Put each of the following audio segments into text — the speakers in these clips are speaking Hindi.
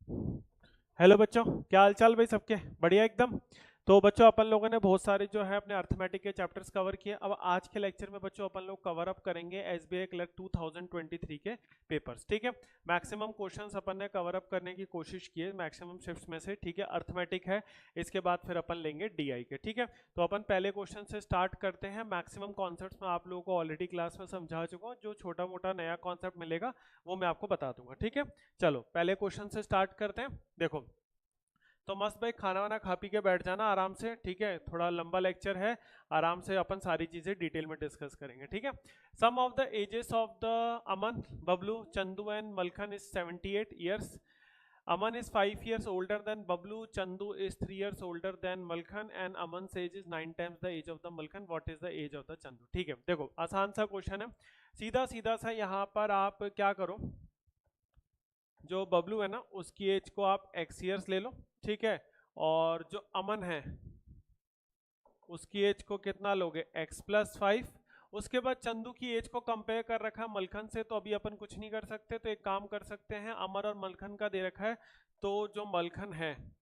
हेलो बच्चों, क्या हाल चाल भाई सबके? बढ़िया एकदम। तो बच्चों अपन लोगों ने बहुत सारे जो है अपने अर्थमेटिक के चैप्टर्स कवर किए। अब आज के लेक्चर में बच्चों अपन लोग कवर अप करेंगे एसबीआई क्लर्क 2023 के पेपर्स। ठीक है, मैक्सिमम क्वेश्चंस अपन ने कवर अप करने की कोशिश की है, मैक्सिमम शिफ्ट्स में से। ठीक है, अर्थमेटिक है, इसके बाद फिर अपन लेंगे डीआई के। ठीक है, तो अपन पहले क्वेश्चन से स्टार्ट करते हैं। मैक्सिमम कॉन्सेप्ट्स मैं आप लोगों को ऑलरेडी क्लास में समझा चुका हूँ, जो छोटा मोटा नया कॉन्सेप्ट मिलेगा वो मैं आपको बता दूंगा। ठीक है, चलो पहले क्वेश्चन से स्टार्ट करते हैं। देखो, तो मस्त भाई खाना वाना खा पी के बैठ जाना आराम से। ठीक है, थोड़ा लंबा लेक्चर है, आराम से अपन सारी चीजें डिटेल में डिस्कस करेंगे। ठीक है, sum of the ages of the Aman, Bablu, Chandu and Malkhan is 78 years. Aman is 5 years older than Bablu, Chandu is 3 years older than Malkhan and Aman's age is 9 times the age of the Malkhan. What is the age of the Chandu? ठीक है, देखो आसान सा क्वेश्चन है, सीधा सीधा सा। यहाँ पर आप क्या करो, जो बबलू है ना उसकी एज को आप x ईयर्स ले लो। ठीक है, और जो अमन है उसकी एज को कितना लोगे, x प्लस 5। उसके बाद चंदू की एज को कंपेयर कर रखा है मलखन से, तो अभी अपन कुछ नहीं कर सकते, तो एक काम कर सकते हैं, अमर और मलखन का दे रखा है, तो जो मलखन है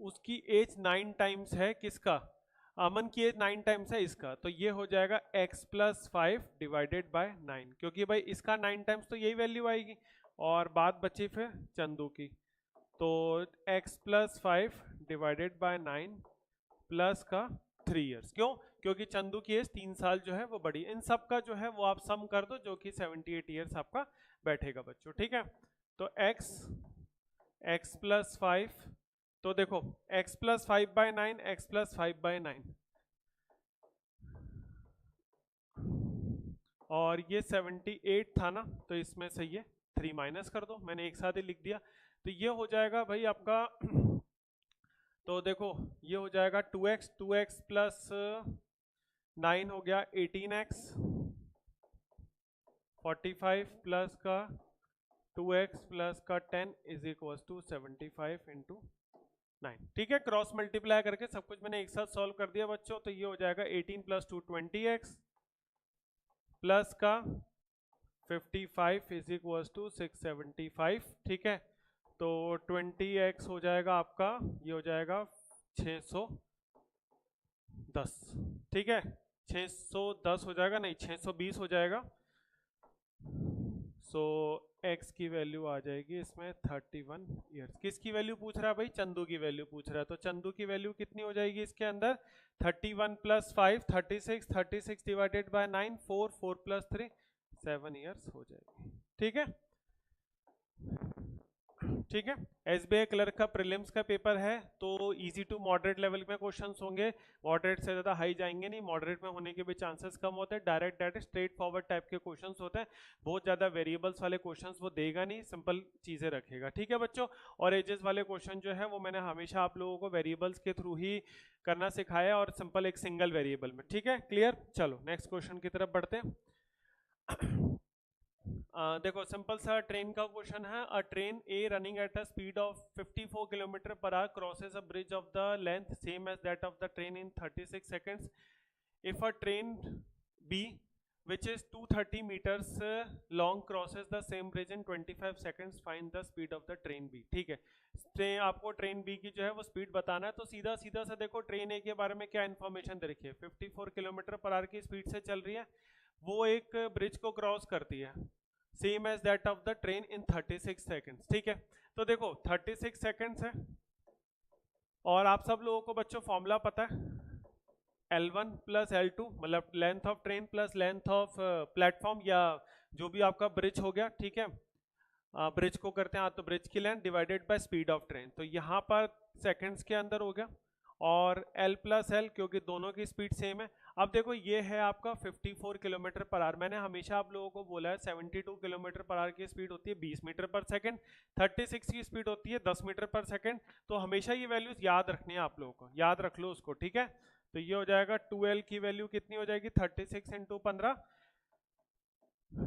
उसकी एज 9 टाइम्स है किसका, अमन की एज 9 टाइम्स है इसका, तो ये हो जाएगा x प्लस 5 डिवाइडेड बाय 9, क्योंकि भाई इसका 9 टाइम्स तो यही वैल्यू आएगी, और बात बची फिर चंदू की। तो x plus 5 divided by 9 plus का 3 ईयर्स। क्यों? क्योंकि चंदू की एज 3 साल जो है वो बड़ी। इन सब का जो है वो आप सम कर दो, जो कि 78 ईयर्स आपका बैठेगा बच्चों। ठीक है, तो x प्लस 5, तो देखो x प्लस 5/9, x प्लस 5/9, और ये 78 था ना, तो इसमें से ये 3 माइनस कर दो, मैंने एक साथ ही लिख दिया, तो ये हो जाएगा भाई आपका तो देखो ये हो जाएगा 2x प्लस 9 हो गया 18x, 45 प्लस का 2x प्लस का 10 इज इक्वल टू 75 इंटू 9। ठीक है, क्रॉस मल्टीप्लाई करके सब कुछ मैंने एक साथ सॉल्व कर दिया बच्चों, तो ये हो जाएगा 18 प्लस 2 20x प्लस का 55 इज इक्वल टू 675। ठीक है, तो 20x हो जाएगा आपका, ये हो जाएगा 610। ठीक है, 610 हो जाएगा, नहीं 620 हो जाएगा। सो x की वैल्यू आ जाएगी इसमें 31 ईयर्स। किसकी वैल्यू पूछ रहा है भाई? चंदू की वैल्यू पूछ रहा है, तो चंदू की वैल्यू कितनी हो जाएगी इसके अंदर, 31 plus 5 36, 36 divided by 9 4, 4 plus 3 7 years हो जाएगी। ठीक है, ठीक है, एसबीआई क्लर्क का प्रीलिम्स का पेपर है, तो इजी टू मॉडरेट लेवल में क्वेश्चंस होंगे, मॉडरेट से ज़्यादा हाई जाएंगे नहीं, मॉडरेट में होने के भी चांसेस कम होते हैं, डायरेक्ट स्ट्रेट फॉरवर्ड टाइप के क्वेश्चंस होते हैं, बहुत ज़्यादा वेरिएबल्स वाले क्वेश्चंस वो देगा नहीं, सिंपल चीज़ें रखेगा। ठीक है बच्चों, और एजेस वाले क्वेश्चन जो है वो मैंने हमेशा आप लोगों को वेरिएबल्स के थ्रू ही करना सिखाया, और सिंपल एक सिंगल वेरिएबल में। ठीक है, क्लियर? चलो नेक्स्ट क्वेश्चन की तरफ बढ़ते हैं। देखो सिंपल सा ट्रेन का क्वेश्चन है, a train a running at a speed of 54 kilometre per hour crosses a bridge of the length same as that of the train in 36 seconds. If a train B which is 230 meters long crosses the same bridge in 25 seconds, find the speed of the train B. ठीक है, ट्रेन आपको ट्रेन बी की जो है वो स्पीड बताना है, तो सीधा सीधा सा देखो ट्रेन ए के बारे में क्या इन्फॉर्मेशन दे रखी है, 54 किलोमीटर पर आवर की स्पीड से चल रही है, वो एक ब्रिज को क्रॉस करती है same as that of the train in 36 seconds. ठीक है, तो देखो 36 सेकेंड्स है, और आप सब लोगों को बच्चों फॉर्मूला पता है, L1 प्लस L2 मतलब length of train plus length of platform, या जो भी आपका ब्रिज हो गया। ठीक है, ब्रिज को करते हैं तो ब्रिज की length divided by speed of train, तो यहाँ पर सेकंड्स के अंदर हो गया, और L प्लस L क्योंकि दोनों की स्पीड सेम है। अब देखो ये है आपका 54 किलोमीटर पर आवर, मैंने हमेशा आप लोगों को बोला है 72 किलोमीटर पर आवर की स्पीड होती है 20 मीटर पर सेकंड, 36 की स्पीड होती है 10 मीटर पर सेकंड, तो हमेशा ये वैल्यूज याद रखनी है आप लोगों को, याद रख लो उसको। ठीक है, तो ये हो जाएगा 2L की वैल्यू कितनी हो जाएगी, 36 इंटू 15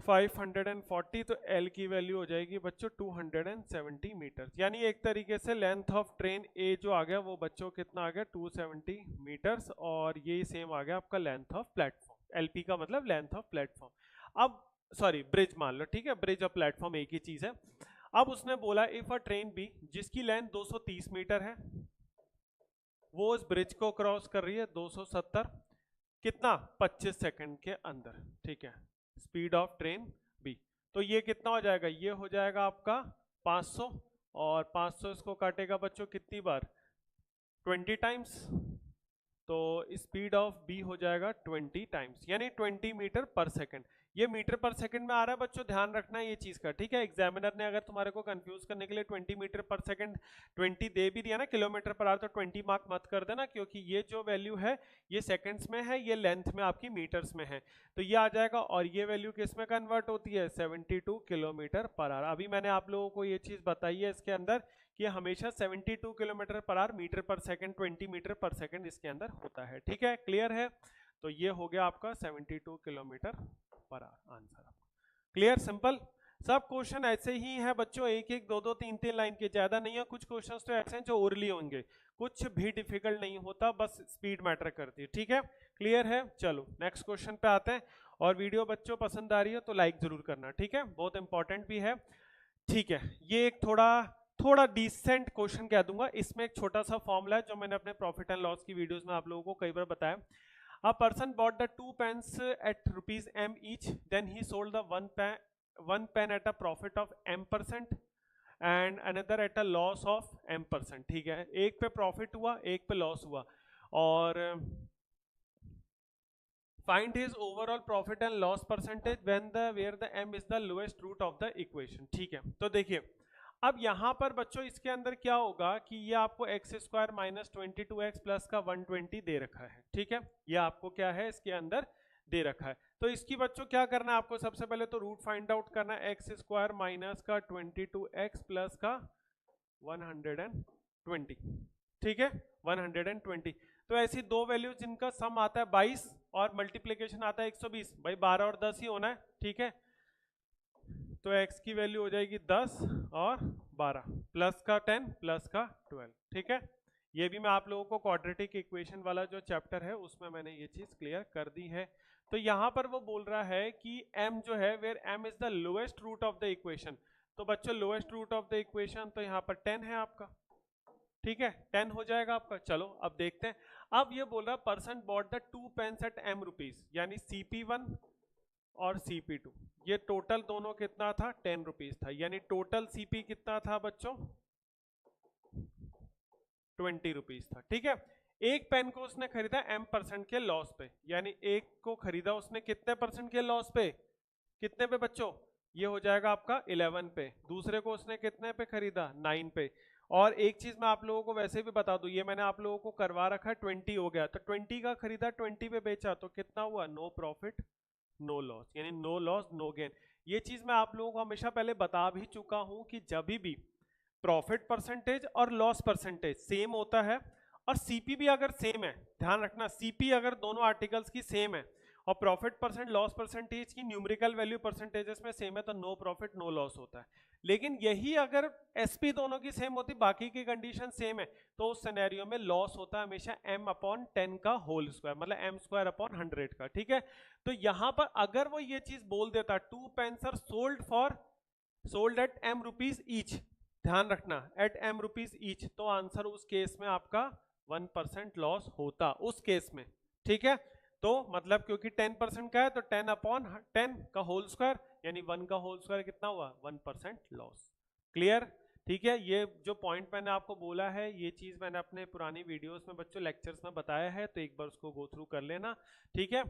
540, तो L की वैल्यू हो जाएगी बच्चों 270 मीटर, यानी एक तरीके से लेंथ ऑफ ट्रेन A जो आ गया वो बच्चों कितना आ गया 270 मीटर्स, और ये सेम आ गया आपका लेंथ ऑफ प्लेटफॉर्म, LP का मतलब लेंथ ऑफ प्लेटफॉर्म। अब सॉरी ब्रिज मान लो, ठीक है, ब्रिज और प्लेटफॉर्म एक ही चीज है। अब उसने बोला इफ अ ट्रेन बी जिसकी लेंथ 230 मीटर है, वो इस ब्रिज को क्रॉस कर रही है 270, कितना 25 सेकंड के अंदर, ठीक है, स्पीड ऑफ ट्रेन बी। तो ये कितना हो जाएगा, ये हो जाएगा आपका 500, और 500 इसको काटेगा बच्चों कितनी बार, 20 टाइम्स, तो स्पीड ऑफ बी हो जाएगा 20 टाइम्स, यानी 20 मीटर पर सेकंड। ये मीटर पर सेकंड में आ रहा है बच्चों, ध्यान रखना है ये चीज का, ठीक है। एग्जामिनर ने अगर तुम्हारे को कंफ्यूज करने के लिए 20 मीटर पर सेकंड 20 दे भी दिया ना किलोमीटर पर आवर, तो 20 मार्क मत कर देना, क्योंकि ये जो वैल्यू है ये सेकंड्स में है, ये लेंथ में आपकी मीटर्स में है, तो ये आ जाएगा। और ये वैल्यू किस में कन्वर्ट होती है, 72 किलोमीटर पर आवर। अभी मैंने आप लोगों को ये चीज बताई है इसके अंदर कि हमेशा 72 किलोमीटर पर आवर, मीटर पर सेकंड 20 मीटर पर सेकंड इसके अंदर होता है, ठीक है, क्लियर है। तो ये हो गया आपका 72 किलोमीटर पर आवर आंसर आपका, क्लियर, सिंपल। सब क्वेश्चन ऐसे ही हैं बच्चों, एक एक दो दो तीन तीन लाइन के, ज्यादा नहीं है। कुछ क्वेश्चंस तो ऐसे हैं जो ओरली होंगे, कुछ भी डिफिकल्ट नहीं होता, बस स्पीड मैटर करती है, ठीक है, क्लियर है। चलो नेक्स्ट क्वेश्चन पे आते हैं। और वीडियो बच्चों पसंद आ रही है तो लाइक जरूर करना, ठीक है, बहुत इंपॉर्टेंट भी है, ठीक है। ये एक थोड़ा डिसेंट क्वेश्चन कह दूंगा, इसमें एक छोटा सा फॉर्मूला है जो मैंने अपने प्रॉफिट एंड लॉस की वीडियोस में आप लोगों को कई बार बताया। A person bought the 2 pens at ₹m each, then he sold the one pen at a profit of m% and another at a loss of m%, ठीक है। एक पे प्रॉफिट हुआ, एक पे लॉस हुआ, और find his overall profit and loss percentage when where the m is the lowest root of the equation, ठीक है। तो देखिए अब यहां पर बच्चों इसके अंदर क्या होगा कि ये आपको x square minus 22x plus का 120 दे रखा है, ठीक है, ये आपको क्या है इसके अंदर दे रखा है। तो इसकी बच्चों क्या करना है आपको, सबसे पहले तो रूट फाइंड आउट करना है, एक्स स्क्वायर माइनस का 22x प्लस का 120, ठीक है, 120। तो ऐसी दो वैल्यू जिनका सम आता है 22 और मल्टीप्लीकेशन आता है 120, भाई 12 और 10 ही होना है, ठीक है। तो x की वैल्यू हो जाएगी 10 और 12 प्लस का 10 प्लस का 12, ठीक है। ये भी मैं आप लोगों को क्वाड्रेटिक इक्वेशन वाला जो चैप्टर है उसमें मैंने ये चीज क्लियर कर दी है। तो यहाँ पर वो बोल रहा है कि m जो है where m is the lowest root of the equation, तो बच्चों lowest root of the equation तो यहाँ पर 10 है आपका, ठीक है, 10 हो जाएगा आपका। चलो अब देखते हैं। अब ये बोल रहा है person bought the 2 pens at m rupees, यानी CP1 और CP2, ये टोटल दोनों कितना था 10 रुपीज था, यानी टोटल CP कितना था बच्चों 20 रुपीज था, ठीक है। एक पेन को उसने खरीदा m% के लॉस पे, यानी एक को खरीदा उसने कितने % के लॉस पे, कितने पे बच्चों, ये हो जाएगा आपका 11 पे। दूसरे को उसने कितने पे खरीदा 9 पे। और एक चीज मैं आप लोगों को वैसे भी बता दूं, ये मैंने आप लोगों को करवा रखा है, 20 हो गया, तो 20 का खरीदा 20 पे बेचा, तो कितना हुआ, नो प्रॉफिट नो लॉस, यानी नो लॉस नो गेन। ये चीज मैं आप लोगों को हमेशा पहले बता भी चुका हूं कि जब भी प्रॉफिट परसेंटेज और लॉस परसेंटेज सेम होता है और सीपी भी अगर सेम है, ध्यान रखना सीपी अगर दोनों आर्टिकल्स की सेम है और प्रॉफिट परसेंट लॉस परसेंटेज की न्यूमेरिकल वैल्यू परसेंटेजेस में सेम है, तो नो प्रॉफिट नो लॉस होता है। लेकिन यही अगर एसपी दोनों की सेम होती, बाकी की कंडीशन सेम है, तो उस सिनेरियो में लॉस होता है हमेशा m/10 का होल स्क्वायर, मतलब m²/100 का, ठीक है। तो यहां पर अगर वो ये चीज बोल देता 2 pens are sold at m rupees each, ध्यान रखना एट m रुपीज ईच, तो आंसर उस केस में आपका 1% लॉस होता उस केस में, ठीक है। तो मतलब क्योंकि 10% का है तो 10/10 का होल स्क्वायर, यानी 1 का होल स्क्वायर कितना हुआ 1% लॉस, क्लियर, ठीक है। ये जो पॉइंट मैंने आपको बोला है ये चीज मैंने अपने पुरानी वीडियोस में बच्चों लेक्चर्स में बताया है, तो एक बार उसको गो थ्रू कर लेना, ठीक है।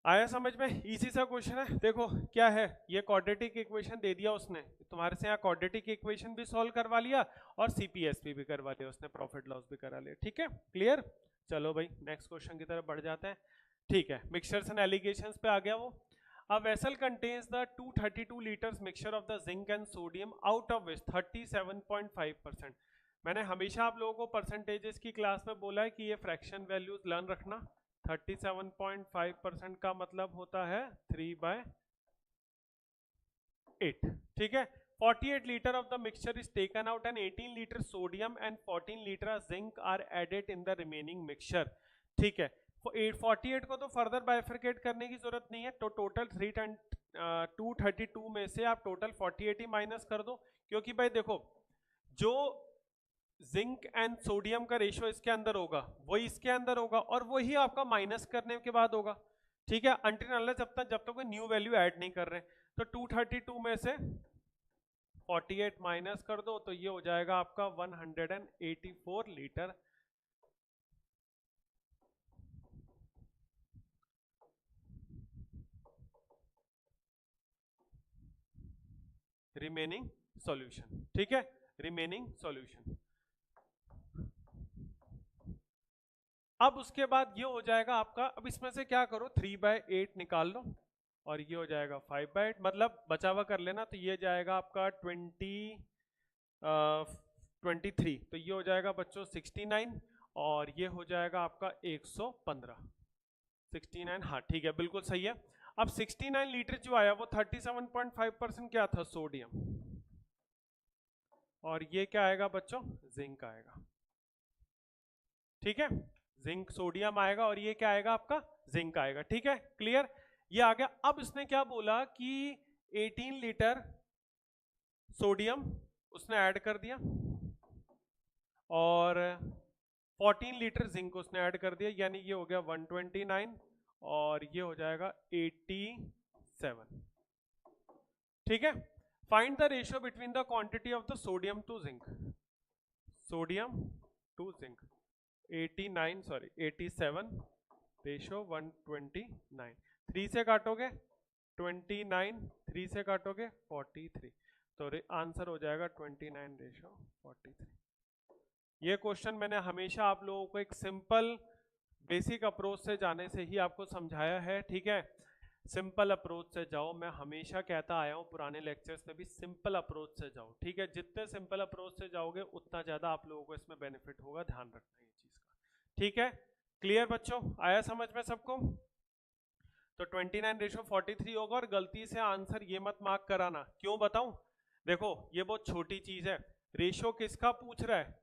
आया समझ में, इजी सा क्वेश्चन है। देखो क्या है, ये क्वाड्रेटिक इक्वेशन दे दिया उसने तुम्हारे से, यहाँ क्वाड्रेटिक इक्वेशन भी सॉल्व करवा लिया और सीपीएसपी भी करवा लिया उसने, प्रॉफिट लॉस भी करा लिया, ठीक है, क्लियर। चलो भाई नेक्स्ट क्वेश्चन की तरफ बढ़ जाते हैं, ठीक है। मिक्सचर्स एंड एलिगेशंस पे आ गया वो। A vessel contains the 232 liters mixture of the zinc and sodium, out of which 37.5%, मैंने हमेशा आप लोगों को परसेंटेजेस की क्लास में बोला है कि ये फ्रैक्शन वैल्यूज लर्न रखना। 37.5% का मतलब होता है 3/8, ठीक है। 48 liter of the mixture is taken out and 18 liter sodium and 14 liter zinc are added in the remaining mixture, ठीक है। 48 को तो फर्दर बाइफरकेट करने की जरूरत नहीं है, तो टोटल 232 में से आप टोटल 4080 माइनस कर दो, क्योंकि भाई देखो जो जिंक एंड सोडियम का रेशियो इसके अंदर होगा वही इसके अंदर होगा और वही आपका माइनस करने के बाद होगा, ठीक है, अनटिल अनलेस जब तक कोई न्यू वैल्यू ऐड नहीं कर रहे। तो 232 में से 48 माइनस कर दो तो ये हो जाएगा आपका 184 लीटर। रिमेनिंग सॉल्यूशन, ठीक है, रिमेनिंग सॉल्यूशन। अब उसके बाद ये हो जाएगा आपका, अब इसमें से क्या करो 3/8 निकाल लो और ये हो जाएगा 5/8, मतलब बचा हुआ कर लेना, तो ये जाएगा आपका 23, तो ये हो जाएगा बच्चों 69 और ये हो जाएगा आपका 115, 69, हाँ ठीक है बिल्कुल सही है। अब 69 लीटर जो आया वो 37.5% क्या था, सोडियम, और ये क्या आएगा बच्चों, जिंक आएगा, ठीक है, जिंक सोडियम आएगा और ये क्या आएगा आपका, जिंक आएगा, ठीक है, क्लियर, ये आ गया। अब इसने क्या बोला कि 18 लीटर सोडियम उसने ऐड कर दिया और 14 लीटर जिंक उसने ऐड कर दिया, यानी ये हो गया 129 और ये हो जाएगा 87, ठीक है। Find the ratio between the quantity of the sodium to zinc, sodium to zinc 87 ratio 129, 3 से काटोगे 29, 3 से काटोगे 43, तो आंसर हो जाएगा 29 रेशियो 43। ये क्वेश्चन मैंने हमेशा आप लोगों को एक सिंपल बेसिक अप्रोच से जाने से ही आपको समझाया है, ठीक है, सिंपल अप्रोच से जाओ, मैं हमेशा कहता आया हूँ पुराने लेक्चर्स में भी सिंपल अप्रोच से जाओ, ठीक है, जितने सिंपल अप्रोच से जाओगे उतना ज़्यादा आप लोगों को इसमें बेनिफिट होगा, ध्यान रखना ये चीज़ का, ठीक है, क्लियर बच्चों, आया समझ में सबको। तो 29 रेशो 43 होगा और गलती से आंसर ये मत मार्क कराना, क्यों बताऊं, देखो ये बहुत छोटी चीज है, रेशो किसका पूछ रहा है,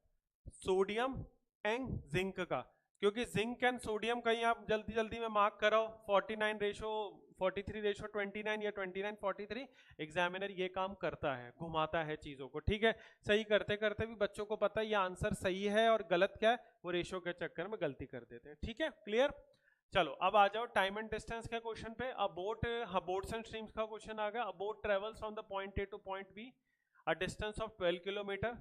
सोडियम एंड जिंक का, क्योंकि जिंक एंड सोडियम कहीं आप जल्दी जल्दी में मार्क कराओ 43 रेशो 29 या 29 43, एग्जामिनर ये काम करता है, घुमाता है चीजों को, ठीक है, सही करते करते भी बच्चों को पता है ये आंसर सही है और गलत क्या है, वो रेशो के चक्कर में गलती कर देते हैं, ठीक है, क्लियर। चलो अब आ जाओ टाइम एंड डिस्टेंस के क्वेश्चन पे। अ बोट, हाँ बोट्स एंड स्ट्रीम्स का क्वेश्चन आ गया। अ boat travels from the point A two point be a distance of 12 kilometre,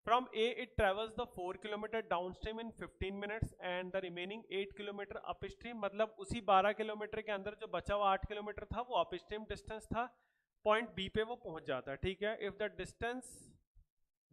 from A it travels the 4 kilometre downstream in 15 minutes and the remaining 8 kilometre up stream, मतलब उसी 12 किलोमीटर के अंदर जो बचा हुआ 8 किलोमीटर था वो अप स्ट्रीम डिस्टेंस था, पॉइंट बी पे वो पहुंच जाता है, ठीक है। If the distance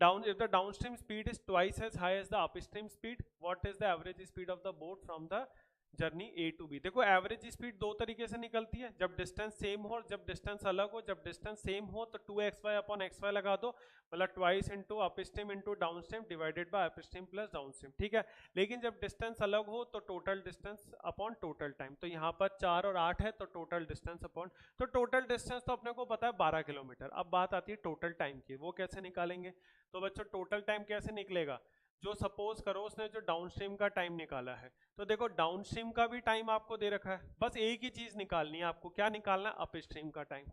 if the downstream speed is twice as high as the upstream speed, what is the average speed of the boat from the journey A to B. देखो एवरेज स्पीड दो तरीके से निकलती है, जब डिस्टेंस सेम हो और जब डिस्टेंस अलग हो। जब डिस्टेंस सेम हो तो 2xy अपॉन xy लगा दो, मतलब twice into upstream into downstream divided by upstream plus downstream, ठीक है। लेकिन जब डिस्टेंस अलग हो तो total distance upon total time, तो यहाँ पर 4 और 8 है तो टोटल डिस्टेंस अपॉन, तो टोटल डिस्टेंस तो अपने को पता है 12 किलोमीटर। अब बात आती है टोटल टाइम की, वो कैसे निकालेंगे। तो बच्चों टोटल टाइम कैसे निकलेगा, जो सपोज करो उसने जो डाउनस्ट्रीम का टाइम निकाला है, तो देखो डाउनस्ट्रीम का भी टाइम आपको दे रखा है, बस एक ही चीज निकालनी है आपको, क्या निकालना है, अपस्ट्रीम का टाइम,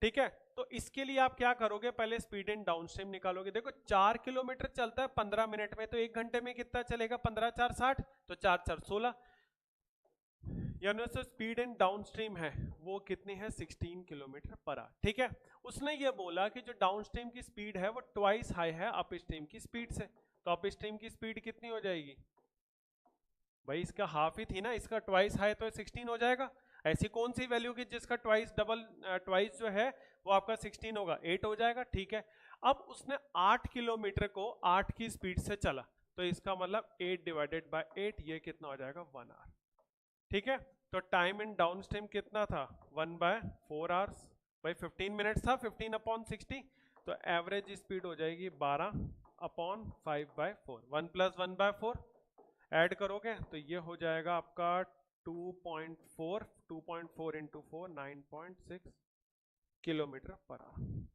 ठीक है। तो इसके लिए आप क्या करोगे, पहले स्पीड इन डाउनस्ट्रीम निकालोगे। देखो 4 किलोमीटर चलता है 15 मिनट में, तो 1 घंटे में कितना चलेगा, 15 4 60, तो 4 4 16, यानी से स्पीड इन डाउनस्ट्रीम है वो कितनी है, 16 किलोमीटर पर आवर, ठीक है। उसने ये बोला कि जो डाउनस्ट्रीम की स्पीड है वो ट्वाइस हाई है अपस्ट्रीम की स्पीड से, तो अपस्ट्रीम की स्पीड कितनी हो जाएगी, भाई इसका हाफ ही थी ना, इसका ट्वाइस हाई तो 16 हो जाएगा। ऐसी कौन सी वैल्यू की जिसका ट्वाइस जो है वो आपका 16 होगा, 8 हो जाएगा, ठीक है। अब उसने 8 किलोमीटर को 8 की स्पीड से चला, तो इसका मतलब 8 डिवाइडेड बाय 8, ये कितना हो जाएगा, 1 आवर, ठीक है। तो टाइम इन डाउनस्ट्रीम कितना था, 1/4 आवर्स, भाई 15 मिनट्स था, 15 अपॉन 60, तो एवरेज स्पीड हो जाएगी 12 अपॉन 5/4, 1 + 1/4 ऐड करोगे तो ये हो जाएगा आपका 2.4 इंटू 4 9.6 किलोमीटर पर आवर,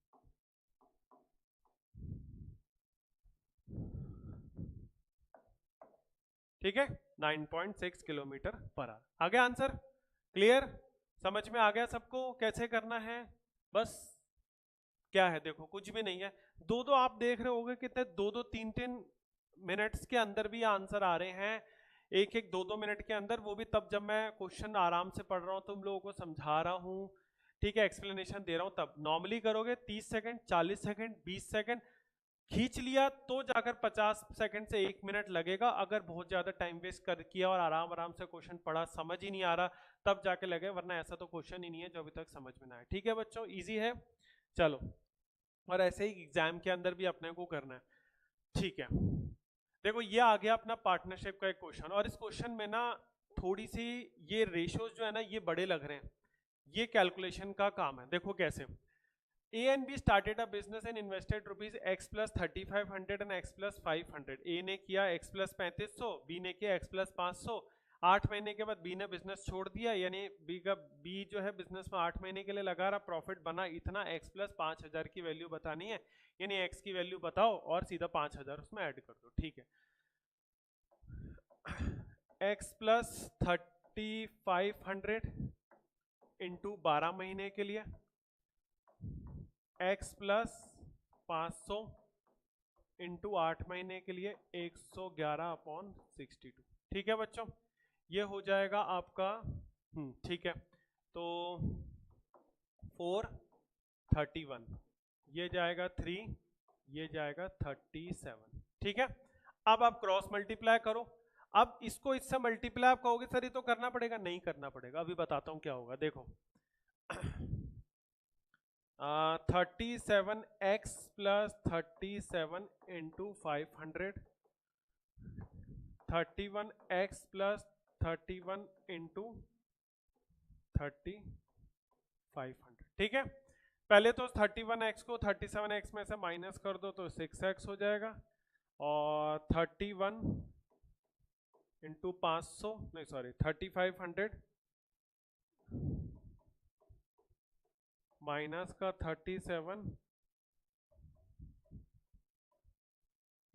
ठीक है, 9.6 किलोमीटर पर आवर। आगे आंसर क्लियर, समझ में आ गया सबको कैसे करना है? बस क्या है, देखो कुछ भी नहीं है। दो दो आप देख रहे होगे कितने, दो दो तीन तीन मिनट्स के अंदर भी आंसर आ रहे हैं, एक एक दो दो मिनट के अंदर, वो भी तब जब मैं क्वेश्चन आराम से पढ़ रहा हूँ, तुम लोगों को समझा रहा हूँ, ठीक है, एक्सप्लेनेशन दे रहा हूँ। तब नॉर्मली करोगे 30 सेकंड, 40 सेकंड, 20 सेकंड खींच लिया तो जाकर 50 सेकंड से 1 मिनट लगेगा। अगर बहुत ज्यादा टाइम वेस्ट कर किया और आराम आराम से क्वेश्चन पढ़ा, समझ ही नहीं आ रहा, तब जाके लगे, वरना ऐसा तो क्वेश्चन ही नहीं है जो अभी तक समझ में ना आए। ठीक है बच्चों, इजी है। चलो, और ऐसे ही एग्जाम के अंदर भी अपने को करना है। ठीक है, देखो ये आ गया अपना पार्टनरशिप का एक क्वेश्चन, और इस क्वेश्चन में ना थोड़ी सी ये रेशियोज जो है ना ये बड़े लग रहे हैं। ये कैलकुलेशन का काम है। देखो कैसे, A and B started a business and invested rupees x plus 3500 and x plus 500। A ने किया x plus 3500, B ने किया x plus 500। 8 महीने के बाद B ने बिजनेस छोड़ दिया, यानी B जो है बिजनेस में 8 महीने के लिए लगा रहा, प्रॉफिट बना इतना, x plus 5000 की वैल्यू बतानी है, यानी x की वैल्यू बताओ और सीधा 5000 उसमें ऐड कर दो। ठीक है, x plus 3500 इंटू 12 महीने के लिए, x प्लस 500 इंटू 8 महीने के लिए 111/62। ठीक है बच्चों, ये हो जाएगा आपका, ठीक है, तो 431, ये जाएगा 3, ये जाएगा 37। ठीक है, अब आप क्रॉस मल्टीप्लाई करो। अब इसको इससे मल्टीप्लाई आप कहोगे सर ये तो करना पड़ेगा, नहीं करना पड़ेगा, अभी बताता हूं क्या होगा। देखो 37x plus 37 into 500, 31x plus 31 into 3500। ठीक है, पहले तो 31x को 37x में से माइनस कर दो तो 6x हो जाएगा, और 31 इंटू 500, नहीं सॉरी 3500 माइनस का 37,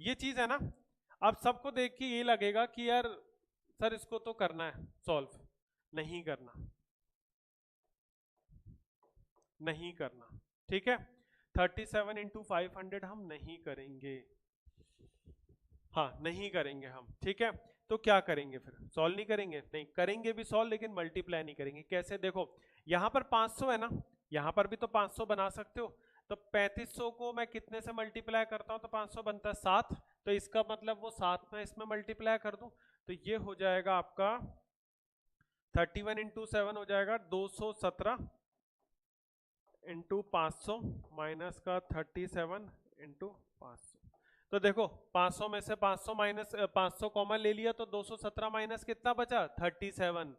ये चीज है ना। अब सबको देख के ये लगेगा कि यार सर इसको तो करना है सॉल्व, नहीं करना, नहीं करना। ठीक है, 37 इंटू 500 हम नहीं करेंगे, हाँ नहीं करेंगे हम। ठीक है, तो क्या करेंगे फिर, सॉल्व नहीं करेंगे, नहीं करेंगे भी सॉल्व, लेकिन मल्टीप्लाई नहीं करेंगे। कैसे, देखो यहां पर 500 है ना, यहां पर भी तो 500 बना सकते हो, तो 3500 को मैं कितने से मल्टीप्लाई करता हूं तो 500 बनता है 7, तो इसका मतलब वो 7 में इसमें मल्टीप्लाई कर दूं, तो ये हो जाएगा आपका 31 इंटू 7 हो जाएगा 217 इंटू 500 माइनस का 37 इंटू 500। तो देखो 500 में से 500 माइनस 500 कॉमन ले लिया तो 217 माइनस कितना बचा 37,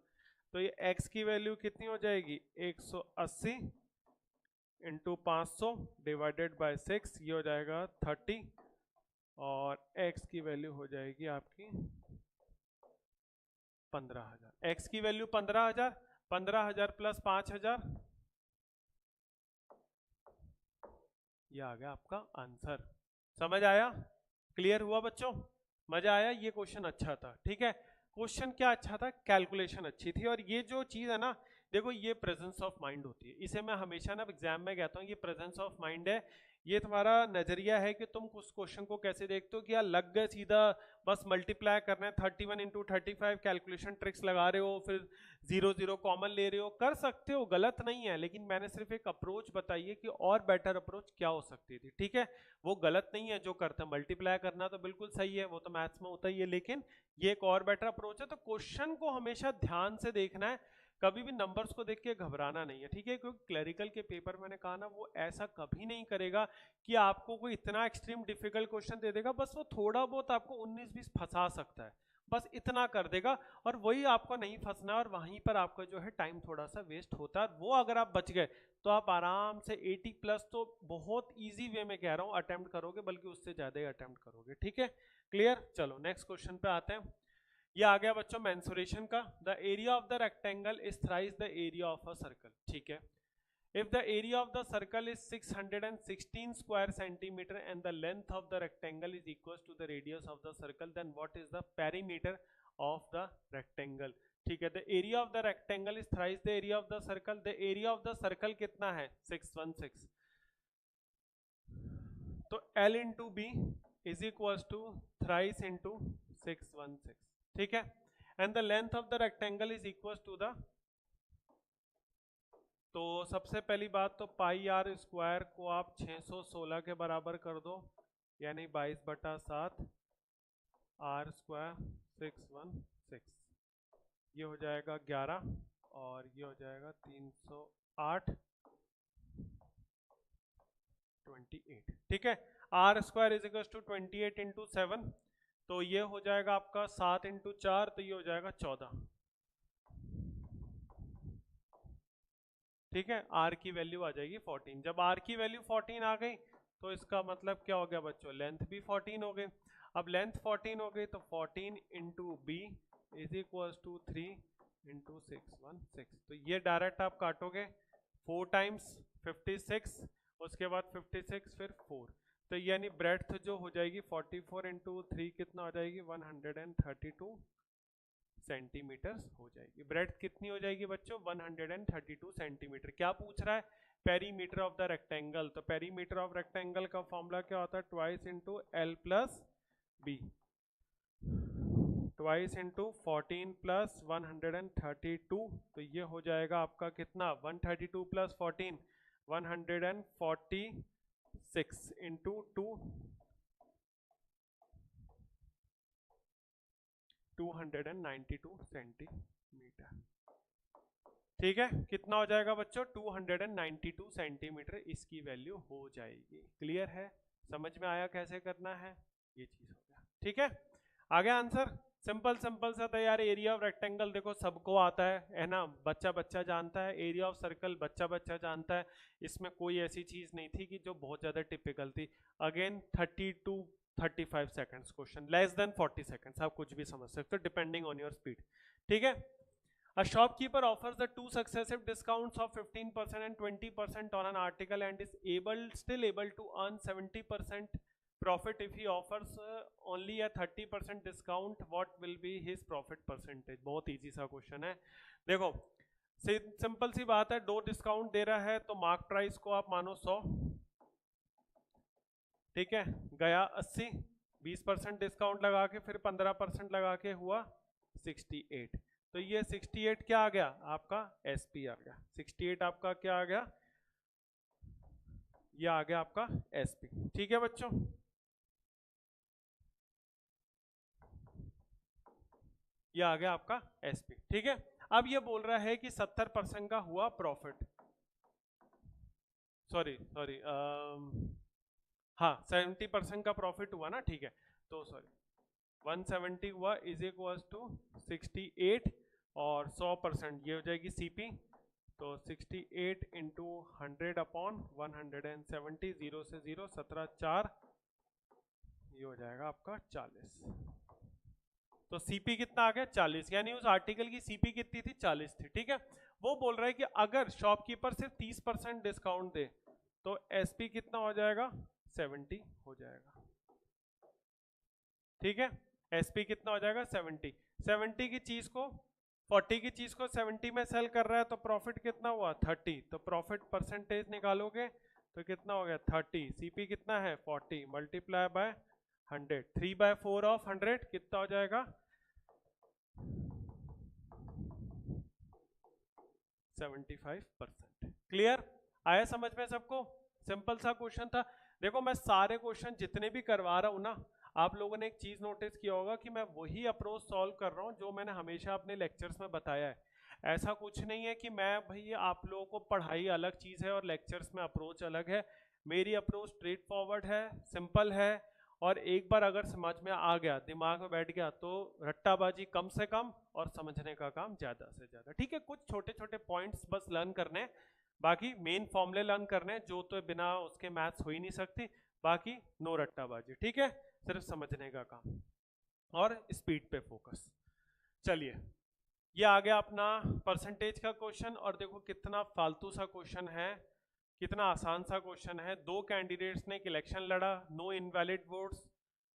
तो ये x की वैल्यू कितनी हो जाएगी 180 इंटू 500 डिवाइडेड बाय 6, ये हो जाएगा 30, और x की वैल्यू हो जाएगी आपकी 15,000। x की वैल्यू 15,000, 15,000 प्लस 5,000, ये आ गया आपका आंसर। समझ आया, क्लियर हुआ बच्चों, मजा आया, ये क्वेश्चन अच्छा था। ठीक है, क्वेश्चन क्या अच्छा था, कैलकुलेशन अच्छी थी, और ये जो चीज है ना, देखो ये प्रेजेंस ऑफ माइंड होती है, इसे मैं हमेशा ना एग्जाम में कहता हूँ ये प्रेजेंस ऑफ माइंड है। ये तुम्हारा नजरिया है कि तुम उस क्वेश्चन को कैसे देखते हो, कि यार लग गए सीधा बस मल्टीप्लाई करना है, 31 इंटू 35 कैलकुलेशन ट्रिक्स लगा रहे हो, फिर 0 0 कॉमन ले रहे हो, कर सकते हो, गलत नहीं है, लेकिन मैंने सिर्फ एक अप्रोच बताई है कि और बेटर अप्रोच क्या हो सकती थी। ठीक है, वो गलत नहीं है जो करते हैं, मल्टीप्लाई करना तो बिल्कुल सही है, वो तो मैथ्स में होता ही है, लेकिन ये एक और बेटर अप्रोच है। तो क्वेश्चन को हमेशा ध्यान से देखना है, कभी भी नंबर्स को देख के घबराना नहीं है। ठीक है, क्योंकि क्लरिकल के पेपर मैंने कहा ना, वो ऐसा कभी नहीं करेगा कि आपको कोई इतना एक्सट्रीम डिफिकल्ट क्वेश्चन दे देगा, बस वो थोड़ा बहुत आपको 19-20 फंसा सकता है, बस इतना कर देगा, और वही आपको नहीं फंसना, और वहीं पर आपका जो है टाइम थोड़ा सा वेस्ट होता है। वो अगर आप बच गए तो आप आराम से 80 प्लस तो बहुत इजी वे में कह रहा हूँ अटेम्प्ट करोगे, बल्कि उससे ज्यादा ही अटेम्प्ट करोगे। ठीक है, क्लियर। चलो नेक्स्ट क्वेश्चन पे आते हैं। ये आ गया बच्चों मेंसुरेशन का, the area of the rectangle is thrice the area of a circle. ठीक है, if the area of the circle is 616 square centimeter and the length of the rectangle is equals to the radius of the circle, then what is the perimeter of the rectangle। ठीक है, the area of the rectangle is thrice the area of the circle. The area of the circle कितना है 616, तो L into B is equal to thrice into 616, ठीक है। And the length of the rectangle is equal to the, तो सबसे पहली बात तो पाई आर स्क्वायर को आप 616 के बराबर कर दो, यानी 22/7 आर स्क्वायर 616, ये हो जाएगा 11 और ये हो जाएगा 308 28, ठीक है। R square is equal to 28 into 7, तो ये हो जाएगा आपका 7 इंटू 4, तो ये हो जाएगा 14, ठीक है। आर की वैल्यू आ जाएगी 14। जब आर की वैल्यू 14 आ गई तो इसका मतलब क्या हो गया बच्चों, लेंथ भी 14 हो गई। अब लेंथ 14 हो गई तो 14 into B is equal to 3 into 616, तो ये डायरेक्ट आप काटोगे 4 टाइम्स 56, उसके बाद 56 फिर 4, तो यानी ब्रेड्थ जो हो जाएगी 44 इंटू 3 कितना हो जाएगी 132 सेंटीमीटर हो जाएगी। ब्रेड्थ कितनी हो जाएगी बच्चों 132 सेंटीमीटर। क्या पूछ रहा है, पेरीमीटर ऑफ द रेक्टेंगल, तो पेरीमीटर ऑफ रेक्टेंगल का फॉर्मूला क्या होता है, twice into L plus B, twice into 14 plus 132, तो ये हो जाएगा आपका कितना 132 प्लस 14 146 इंटू 2 292 सेंटीमीटर, ठीक है। कितना हो जाएगा बच्चों 292 सेंटीमीटर इसकी वैल्यू हो जाएगी। क्लियर है, समझ में आया कैसे करना है, ये चीज हो गया, ठीक है। आगे आंसर सिंपल सिंपल सा था यार। एरिया ऑफ रेक्टेंगल देखो सबको आता है ना, बच्चा बच्चा जानता है। एरिया ऑफ सर्कल बच्चा बच्चा जानता है, इसमें कोई ऐसी चीज नहीं थी कि जो बहुत ज्यादा टिपिकल थी। Again 30 to 35 seconds question, less than 40 seconds, आप कुछ भी समझ सकते हो डिपेंडिंग ऑन योर स्पीड, ठीक है। A shopkeeper offers the two successive discounts of 15% and 20% on an article and is still able to earn 70% profit if he offers only a 30% discount. What will be his profit percentage? बहुत इजी सा क्वेश्चन है। देखो सिंपल सी बात है, 2 डिस्काउंट दे रहा है तो मार्क प्राइस को आप मानो 100, ठीक है, गया 80, 20% डिस्काउंट लगा के फिर 15% लगा के हुआ 68, तो ये 68 क्या आ गया आपका एसपी आ गया, 68 आपका क्या आ गया, ये आ गया आपका एसपी, ठीक है बच्चों। ये आ गया आपका एसपी, ठीक है। अब ये बोल रहा है कि 70% का हुआ प्रॉफिट, सॉरी हाँ 70% का प्रॉफिट हुआ ना, ठीक है, तो सॉरी 170 हुआ इज इक्वल टू 68 और 100% ये हो जाएगी सीपी, तो 68 इंटू 100 अपॉन 170, 0 से 0 17 4, ये हो जाएगा आपका 40, तो सीपी कितना आ गया 40, यानी उस आर्टिकल की सीपी कितनी थी 40 थी, ठीक है। वो बोल रहा है कि अगर शॉपकीपर सिर्फ 30% डिस्काउंट दे तो एसपी कितना हो जाएगा 70 हो जाएगा, ठीक है। एसपी कितना हो जाएगा 70 की चीज को 40 की चीज को 70 में सेल कर रहा है तो प्रॉफिट कितना हुआ 30, तो प्रॉफिट परसेंटेज निकालोगे तो कितना हो गया 30, सीपी कितना है 40 मल्टीप्लाई बाय 100, 3/4 ऑफ 100 कितना हो जाएगा 75%। क्लियर आया समझ में सबको, सिंपल सा क्वेश्चन था। देखो मैं सारे क्वेश्चन जितने भी करवा रहा हूं ना, आप लोगों ने एक चीज नोटिस किया होगा कि मैं वही अप्रोच सॉल्व कर रहा हूं जो मैंने हमेशा अपने लेक्चर्स में बताया है। ऐसा कुछ नहीं है कि मैं भाई आप लोगों को पढ़ाई अलग चीज है और लेक्चर्स में अप्रोच अलग है। मेरी अप्रोच स्ट्रेट फॉरवर्ड है, सिंपल है, और एक बार अगर समझ में आ गया, दिमाग में बैठ गया, तो रट्टाबाजी कम से कम और समझने का काम ज्यादा से ज्यादा, ठीक है। कुछ छोटे छोटे पॉइंट्स बस लर्न करने, बाकी मेन फॉर्मूले लर्न करने, जो तो बिना उसके मैथ्स हो ही नहीं सकती, बाकी नो रट्टाबाजी, ठीक है, सिर्फ समझने का काम और स्पीड पे फोकस। चलिए ये आ गया अपना परसेंटेज का क्वेश्चन, और देखो कितना फालतू सा क्वेश्चन है, कितना आसान सा क्वेश्चन है। 2 कैंडिडेट्स ने एक इलेक्शन लड़ा, नो इनवैलिड वोट्स,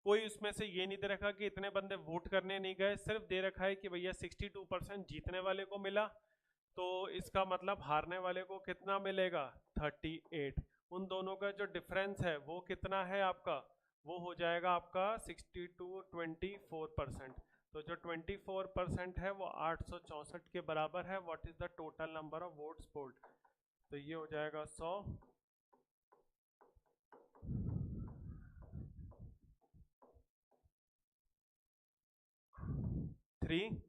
कोई उसमें से ये नहीं दे रखा कि इतने बंदे वोट करने नहीं गए, सिर्फ दे रखा है कि भैया 62% जीतने वाले को मिला, तो इसका मतलब हारने वाले को कितना मिलेगा 38। उन दोनों का जो डिफरेंस है वो कितना है आपका, वो हो जाएगा आपका 62 24%। तो जो 24% है वो 864 के बराबर है। What is the total number of votes polled, तो ये हो जाएगा 100 3,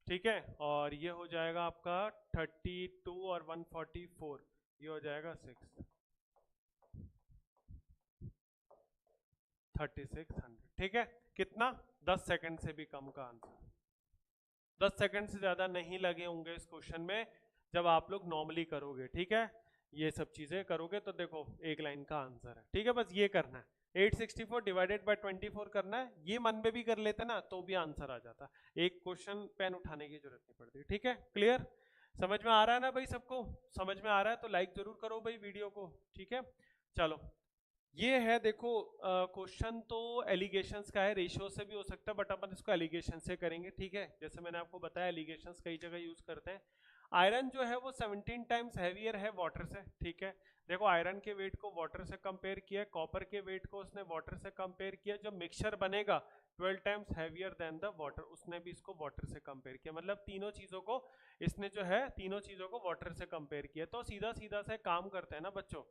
ठीक है, और ये हो जाएगा आपका 32 और 144, ये हो जाएगा 6 3600, ठीक है। कितना, 10 सेकंड से भी कम का आंसर, 10 सेकंड से ज्यादा नहीं लगे होंगे इस क्वेश्चन में जब आप लोग नॉर्मली करोगे, ठीक है। ये सब चीजें करोगे तो देखो एक लाइन का आंसर है, ठीक है। बस ये करना है, 864 डिवाइडेड बाय 24 करना है, ये मन में भी कर लेते ना तो भी आंसर आ जाता, एक क्वेश्चन पेन उठाने की जरूरत नहीं पड़ती, ठीक है। क्लियर, समझ में आ रहा है ना भाई, सबको समझ में आ रहा है तो लाइक जरूर करो भाई वीडियो को, ठीक है। चलो ये है, देखो क्वेश्चन तो एलिगेशंस का है, रेशियो से भी हो सकता है बट अपन इसको एलिगेशन से करेंगे, ठीक है। जैसे मैंने आपको बताया एलिगेशंस कई जगह यूज करते हैं। आयरन जो है वो 17 टाइम्स हैवियर है वाटर से, ठीक है। देखो आयरन के वेट को वाटर से कंपेयर किया, कॉपर के वेट को उसने वाटर से कंपेयर किया, जो मिक्सचर बनेगा 12 times heavier than the water, उसने भी इसको वाटर से कंपेयर किया, मतलब तीनों चीजों को इसने जो है तीनों चीजों को वाटर से कंपेयर किया। तो सीधा सीधा से काम करते हैं ना बच्चों,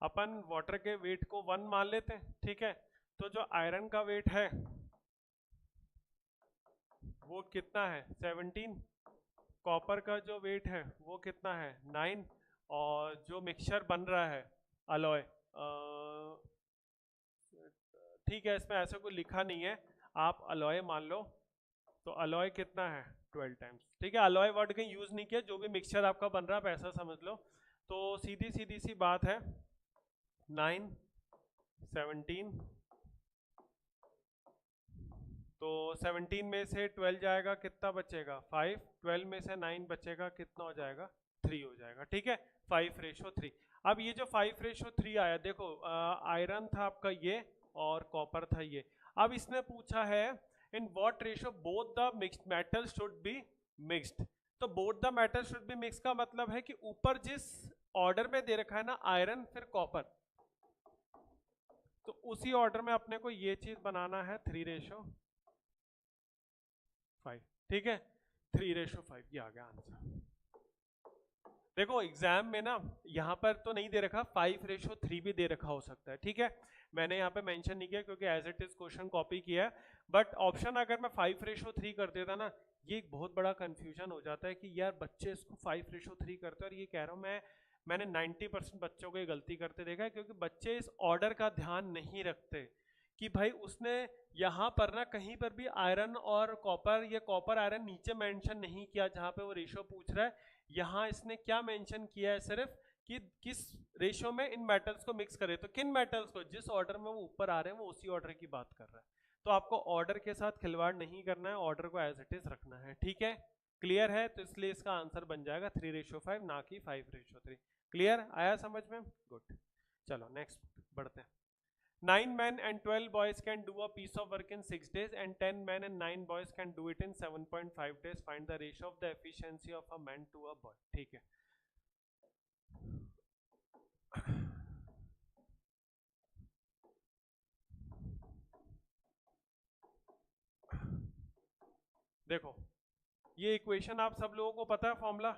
अपन वाटर के वेट को 1 मान लेते हैं, ठीक है। तो जो आयरन का वेट है वो कितना है 17, कॉपर का जो वेट है वो कितना है 9, और जो मिक्सचर बन रहा है अलॉय, ठीक है इसमें ऐसा कोई लिखा नहीं है, आप अलॉय मान लो, तो अलॉय कितना है 12 टाइम्स, ठीक है। अलॉय वर्ड कहीं यूज नहीं किया, जो भी मिक्सचर आपका बन रहा है ऐसा समझ लो। तो सीधी सीधी सी बात है 9 17, तो 17 में से 12 जाएगा कितना बचेगा 5, 12 में से 9 बचेगा कितना हो जाएगा 3 हो जाएगा, ठीक है। 5:3। अब ये जो 5:3 आया, देखो आयरन था आपका ये और कॉपर था ये। अब इसने पूछा है in what ratio both the mixed metal should be mixed, तो both the metal should be mix का मतलब है कि ऊपर जिस ऑर्डर में दे रखा है ना आयरन फिर कॉपर, तो उसी ऑर्डर में अपने को ये चीज बनाना है 3:5, ठीक है। 3:5, ये आ गया आंसर। देखो एग्जाम में ना यहाँ पर तो नहीं दे रखा, 5:3 भी दे रखा हो सकता है, ठीक है। मैंने यहाँ पे मेंशन नहीं किया क्योंकि as it is question copy किया है, बट ऑप्शन अगर मैं 5:3 कर देता ना, ये एक बहुत बड़ा कंफ्यूजन हो जाता है कि यार बच्चे इसको 5:3 करते हैं, और ये कह रहा हूँ मैंने 90% बच्चों को ये गलती करते देखा है, क्योंकि बच्चे इस ऑर्डर का ध्यान नहीं रखते कि भाई उसने यहाँ पर ना कहीं पर भी आयरन और कॉपर, ये कॉपर आयरन नीचे मेंशन नहीं किया जहाँ पे वो रेशियो पूछ रहा है, यहाँ इसने क्या मेंशन किया है सिर्फ कि किस रेशियो में इन मेटल्स को मिक्स करे, तो किन मेटल्स को, जिस ऑर्डर में वो ऊपर आ रहे हैं वो उसी ऑर्डर की बात कर रहा है। तो आपको ऑर्डर के साथ खिलवाड़ नहीं करना है, ऑर्डर को एज इट इज रखना है, ठीक है। क्लियर है, तो इसलिए इसका आंसर बन जाएगा 3:5 ना कि 5:3। क्लियर, आया समझ में, गुड। चलो नेक्स्ट बढ़ते हैं। 9 men and 12 boys can do a piece of work in 6 days and 10 men and 9 boys can do it in 7.5 days. Find the ratio of the efficiency of a man to a boy. ठीक है, देखो ये इक्वेशन आप सब लोगों को पता है, formula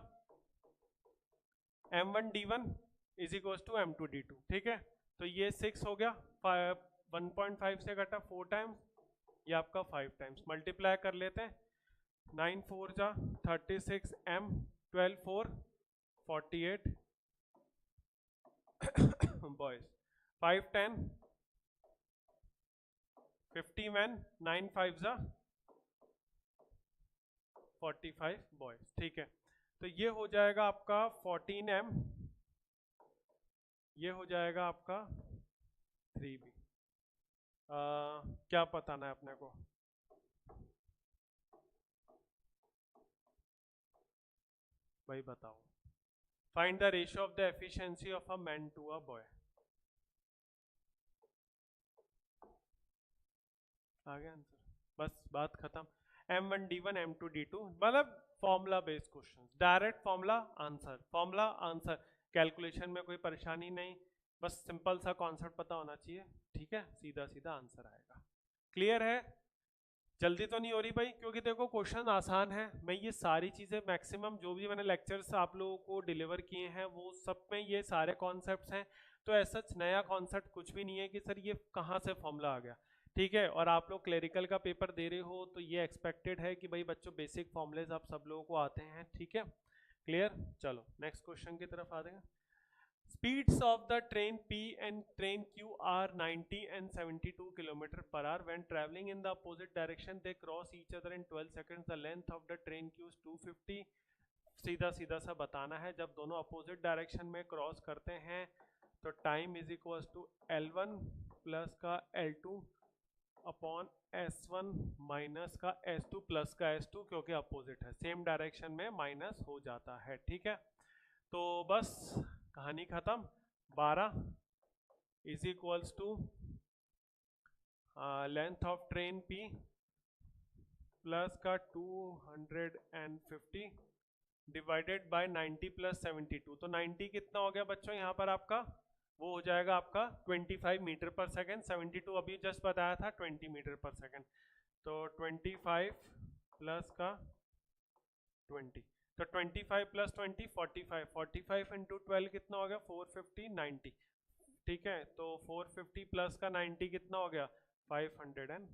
m1d1 is equal to m2d2, ठीक है। तो ये 6 हो गया, 1.5 से घटा 4 टाइम्स, ये आपका 5 टाइम्स, मल्टीप्लाई कर लेते हैं, 9 4 जा 36 m, 12 4 48 boys, 5 10 50 men, 9 5 जा 45 boys, ठीक है। तो ये हो जाएगा आपका 14m, ये हो जाएगा आपका 3b। क्या बताना है अपने को, भाई बताओ। Find the ratio of the efficiency of a man to a boy. आ गया आंसर, बस बात खत्म। M1 D1 M2 D2 मतलब formula based question, direct formula answer, formula answer, calculation में कोई परेशानी नहीं, बस सिंपल सा कॉन्सेप्ट पता होना चाहिए, ठीक है, सीधा सीधा आंसर आएगा। क्लियर है? जल्दी तो नहीं हो रही भाई, क्योंकि देखो क्वेश्चन आसान है, मैं ये सारी चीजें मैक्सिमम जो भी मैंने लेक्चर्स आप लोगों को डिलीवर किए हैं वो सब में ये सारे कॉन्सेप्ट्स हैं, तो ऐसा नया कॉन्सेप्ट कुछ भी नहीं है कि सर ये कहाँ से फॉर्मूला आ गया, ठीक है। और आप लोग क्लेरिकल का पेपर दे रहे हो तो ये एक्सपेक्टेड है कि भाई बच्चों बेसिक फॉर्मूलेज आप सब लोगों को आते हैं, ठीक है, क्लियर। चलो नेक्स्ट क्वेश्चन की तरफ आ देंगे। Speeds of the train P and train Q are 90 and 72 km/h. When traveling in the opposite direction, they cross each other in 12 seconds. The length of the train Q is 250. सीधा सीधा सा बताना है, जब दोनों अपोजिट डायरेक्शन में क्रॉस करते हैं तो time is equal to L1 plus का L2 अपॉन S1 माइनस का S2 प्लस का S2, क्योंकि अपोजिट है, सेम डायरेक्शन में माइनस हो जाता है, ठीक है। तो बस कहानी खत्म। 12 is equals to length of train P plus का 250 डिवाइडेड बाय 90 प्लस 72, तो 90 कितना हो गया बच्चों यहाँ पर आपका, वो हो जाएगा आपका 25 मीटर पर सेकेंड, 72 अभी जस्ट बताया था 20 मीटर पर सेकेंड, तो 25 प्लस का 20, तो 25 प्लस 20 45, 45 इंटू 12 कितना हो गया 450 90, ठीक है। तो 450 प्लस का 90 कितना हो गया 540,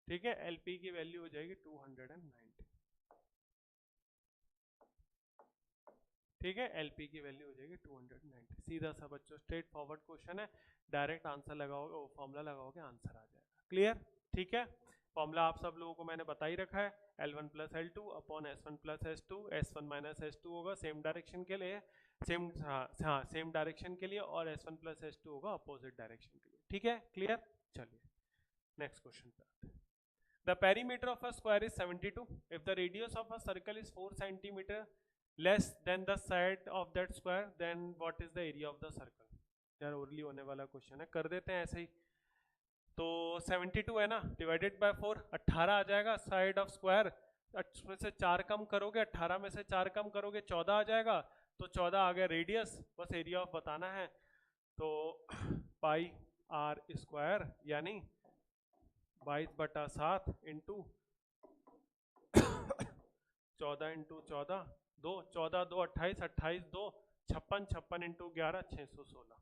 ठीक है। एलपी की वैल्यू हो जाएगी 290, ठीक है, एलपी की वैल्यू हो जाएगी 290। सीधा सा बच्चों स्ट्रेट फॉरवर्ड क्वेश्चन है, डायरेक्ट आंसर लगाओगे, वो फॉर्मूला लगाओगे आंसर आ जाएगा, क्लियर, ठीक है। फॉर्मूला आप सब लोगों को मैंने बता ही रखा है, L1 plus L2 upon S1 plus S2, S1 minus S2 होगा सेम डायरेक्शन के लिए, हाँ सेम डायरेक्शन के लिए, और S1 प्लस S2 होगा अपोजिट डायरेक्शन के लिए, ठीक है, क्लियर। चलिए नेक्स्ट क्वेश्चन पे आते हैं। The perimeter of a square is 72. If the radius of a circle is 4 centimeter less than the side of that square, then what is the area of the circle? यार ओरली होने वाला क्वेश्चन है, कर देते हैं ऐसे ही। तो 72 है ना, डिवाइडेड बाय 4, 18 आ जाएगा, साइड ऑफ स्क्वायर में से 4 कम करोगे, 18 में से 4 कम करोगे 14 आ जाएगा, तो 14 आ गया रेडियस, बस एरिया ऑफ बताना है, तो पाई आर स्क्वायर यानी 22/7 इंटू 14 इंटू 14 2, 14 2 28, 28 2 56, 56 इंटू 11 616,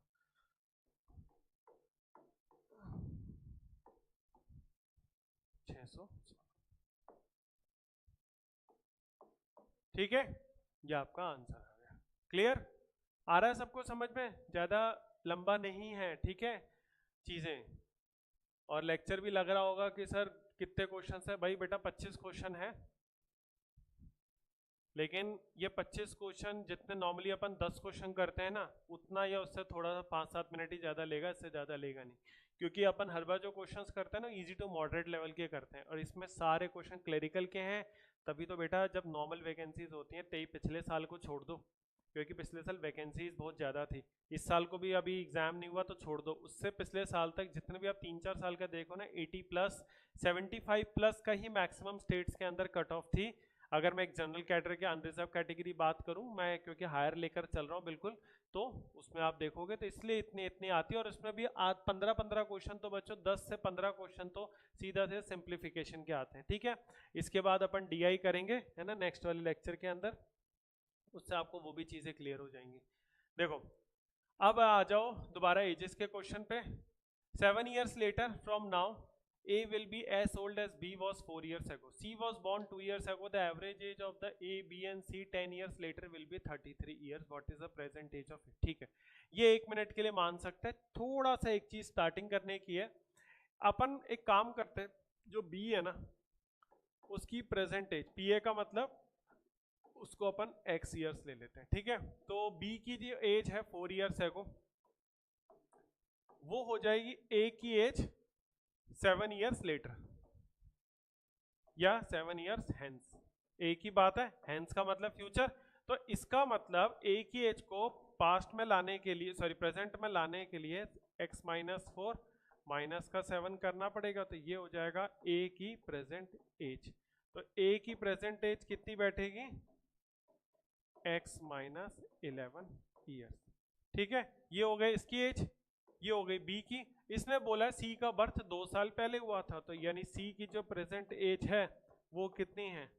ठीक है, ये आपका आंसर आ गया, क्लियर, आ रहा है सबको समझ में, ज्यादा लंबा नहीं है, ठीक है चीजें। और लेक्चर भी लग रहा होगा कि सर कितने क्वेश्चन है, भाई बेटा 25 क्वेश्चन है, लेकिन ये 25 क्वेश्चन जितने नॉर्मली अपन 10 क्वेश्चन करते हैं ना, उतना या उससे थोड़ा सा 5-7 मिनट ही ज़्यादा लेगा, इससे ज़्यादा लेगा नहीं, क्योंकि अपन हर बार जो क्वेश्चंस करते हैं ना इजी टू मॉडरेट लेवल के करते हैं, और इसमें सारे क्वेश्चन क्लरिकल के हैं, तभी तो बेटा जब नॉर्मल वैकेंसीज होती हैं, तभी पिछले साल को छोड़ दो, क्योंकि पिछले साल वैकेंसीज बहुत ज़्यादा थी, इस साल को भी अभी एग्जाम नहीं हुआ तो छोड़ दो, उससे पिछले साल तक जितने भी आप 3-4 साल का देखो ना 80 प्लस 75 प्लस का ही मैक्सिमम स्टेट्स के अंदर कट ऑफ थी। अगर मैं एक जनरल कैटेगरी के अनरिजर्व कैटेगरी बात करूं, मैं क्योंकि हायर लेकर चल रहा हूं बिल्कुल, तो उसमें आप देखोगे तो इसलिए इतनी आती है, और उसमें भी 15-15 क्वेश्चन तो बच्चों 10 से 15 क्वेश्चन तो सीधा से सिंप्लीफिकेशन के आते हैं, ठीक है। इसके बाद अपन डीआई करेंगे है ना नेक्स्ट वाले लेक्चर के अंदर, उससे आपको वो भी चीजें क्लियर हो जाएंगी। देखो अब आ जाओ दोबारा एजेस के क्वेश्चन पे। 7 years later from now A will be as old as B was 4 years ago. C was born 2 years ago. The average age of the A, B and C 10 years later will be 33 years. What is the present age of it? ठीक है, ये 1 मिनट के लिए मान सकते हैं। थोड़ा सा एक चीज स्टार्टिंग करने की है, अपन एक काम करते हैं, जो B है ना उसकी प्रेजेंट एज, PA का मतलब उसको अपन X years ले लेते हैं, ठीक है। तो B की जो एज है 4 years ago, वो हो जाएगी A की एज 7 years later, या 7 ईयर्स हेंस, एक ही बात है, हेंस का मतलब फ्यूचर। तो इसका मतलब ए की एज को पास्ट में लाने के लिए, सॉरी प्रेजेंट में लाने के लिए x माइनस 4 माइनस का 7 करना पड़ेगा, तो ये हो जाएगा ए की प्रेजेंट एज। तो ए की प्रेजेंट एज कितनी बैठेगी, x माइनस 11 ईयर्स, ठीक है। ये हो गई इसकी एज, ये हो गई बी की। इसने बोला सी का बर्थ 2 साल पहले हुआ था, तो यानी सी की जो प्रेजेंट एज है वो कितनी है,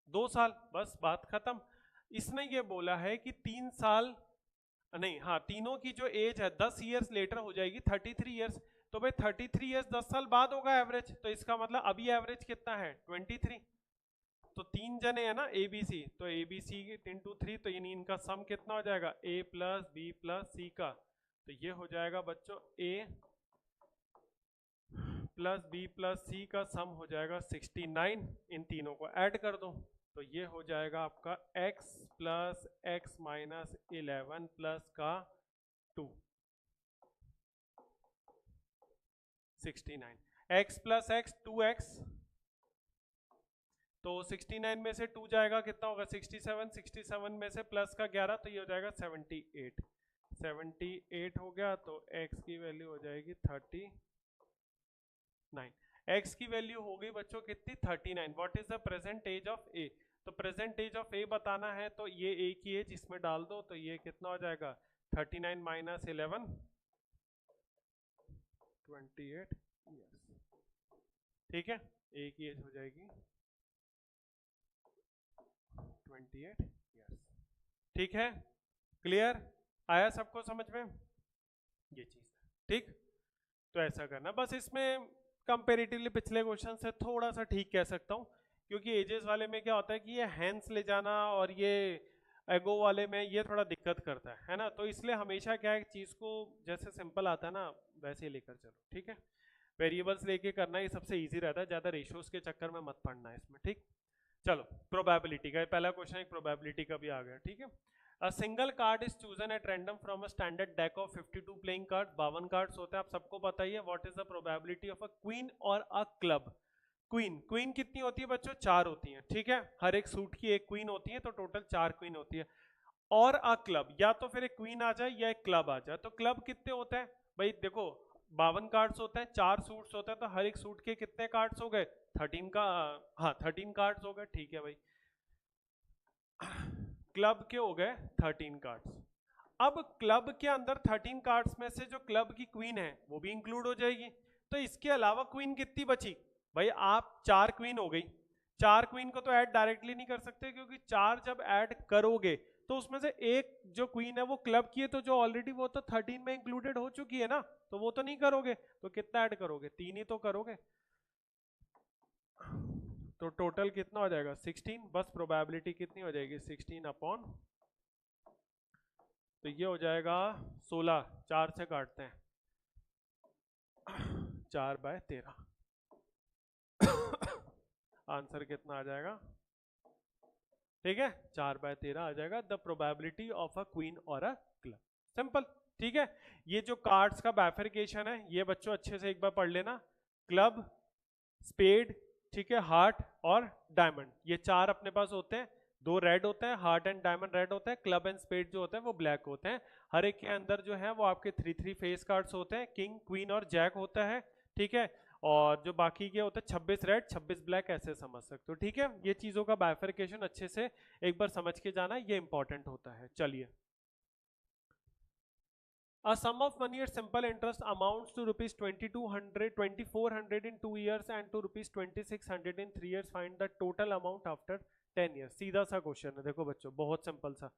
2 साल, बस बात खत्म। इसने ये बोला है कि 3 साल नहीं, हाँ तीनों की जो एज है 10 ईयर्स लेटर हो जाएगी 33 ईयर्स। तो भाई 33 ईयर्स 10 साल बाद होगा एवरेज, तो इसका मतलब अभी एवरेज कितना है 23। तो 3 जने हैं ना ए बी सी, तो ए बी सी इंटू 3, तो यानी इनका सम कितना हो जाएगा ए प्लस बी प्लस सी का, तो ये हो जाएगा बच्चों ए प्लस बी प्लस सी का सम हो जाएगा 69। इन तीनों को ऐड कर दो, तो ये हो जाएगा आपका x plus x minus 11 plus का 2, 69। x प्लस एक्स 2x, तो 69 में से 2 जाएगा कितना होगा 67, 67 में से प्लस का 11, तो ये हो जाएगा 78, 78 हो गया। तो x की वैल्यू हो जाएगी 39, x की वैल्यू हो गई बच्चों कितनी 39। What is the present age of a, तो प्रेजेंट एज ऑफ a बताना है, तो ये a की एज इसमें डाल दो, तो ये कितना हो जाएगा 39 माइनस 11, 28 ईयर्स, ठीक है। a की एज हो जाएगी 28 ईयर्स, ठीक है। क्लियर, आया सबको समझ में ये चीज, ठीक। तो ऐसा करना बस। इसमें कंपेरेटिवली पिछले क्वेश्चन से थोड़ा सा ठीक कह सकता हूँ, क्योंकि एजेस वाले में क्या होता है कि ये हैंड्स ले जाना और ये एगो वाले में ये थोड़ा दिक्कत करता है ना। तो इसलिए हमेशा क्या है, चीज़ को जैसे सिंपल आता है ना वैसे ही लेकर चलो, ठीक है। वेरिएबल्स लेके करना ये सबसे इजी रहता है, ज़्यादा रेशियोज के चक्कर में मत पड़ना है इसमें, ठीक। चलो प्रोबेबिलिटी का पहला क्वेश्चन एक प्रोबेबिलिटी का भी आ गया, ठीक है। A single card is chosen at random from a standard deck of 52 playing cards, 52 cards होते हैं, आप सबको पता ही है। What is the probability of a queen or a club? Queen कितनी होती है बच्चों, 4 होती हैं, ठीक है। हर एक सूट की एक क्वीन होती है, तो टोटल 4 क्वीन होती है। और अ क्लब, या तो फिर एक क्वीन आ जाए या एक क्लब आ जाए। तो क्लब कितने होते हैं भाई, देखो 52 कार्ड्स होते हैं, 4 सूट्स होते हैं, तो हर एक सूट के कितने कार्ड्स हो गए 13 का, हाँ 13 कार्ड्स हो गए, ठीक है भाई। क्लब के हो गए 13 कार्ड्स। अब क्लब के अंदर 13 कार्ड्स में से जो क्लब की क्वीन है वो भी इंक्लूड हो जाएगी। तो इसके अलावा क्वीन कितनी बची भाई, आप 4 क्वीन हो गई। 4 क्वीन को तो ऐड डायरेक्टली नहीं कर सकते, क्योंकि 4 जब ऐड करोगे तो उसमें से एक जो क्वीन है वो क्लब की है, तो जो ऑलरेडी वो तो 13 में इंक्लूडेड हो चुकी है ना, तो वो तो नहीं करोगे। तो कितना ऐड करोगे, 3 ही तो करोगे। तो टोटल कितना हो जाएगा 16, बस प्रोबेबिलिटी कितनी हो जाएगी 16 अपॉन, तो ये हो जाएगा 16, 4 से काटते हैं 4/13। आंसर कितना आ जाएगा, ठीक है 4/13 आ जाएगा। The probability of a queen और अ क्लब, सिंपल, ठीक है। ये जो कार्ड्स का बाइफरकेशन है ये बच्चों अच्छे से एक बार पढ़ लेना। क्लब, स्पेड, ठीक है, हार्ट और डायमंड, ये 4 अपने पास होते हैं। 2 रेड होते हैं, हार्ट एंड डायमंड रेड होते हैं, क्लब एंड स्पेड जो होते हैं वो ब्लैक होते हैं। हर एक के अंदर जो है वो आपके 3 फेस कार्ड्स होते हैं, किंग, क्वीन और जैक होता है, ठीक है। और जो बाकी के होते हैं 26 रेड 26 ब्लैक, ऐसे समझ सकते हो, ठीक है। ये चीजों का बाइफरकेशन अच्छे से एक बार समझ के जाना, ये इंपॉर्टेंट होता है। चलिए, A sum of money at simple interest amounts to rupees 2400 in 2 years and to rupees 2600 in 3 years. Find the total amount after 10 years. सीधा सा क्वेश्चन है, देखो बच्चों बहुत सिंपल सा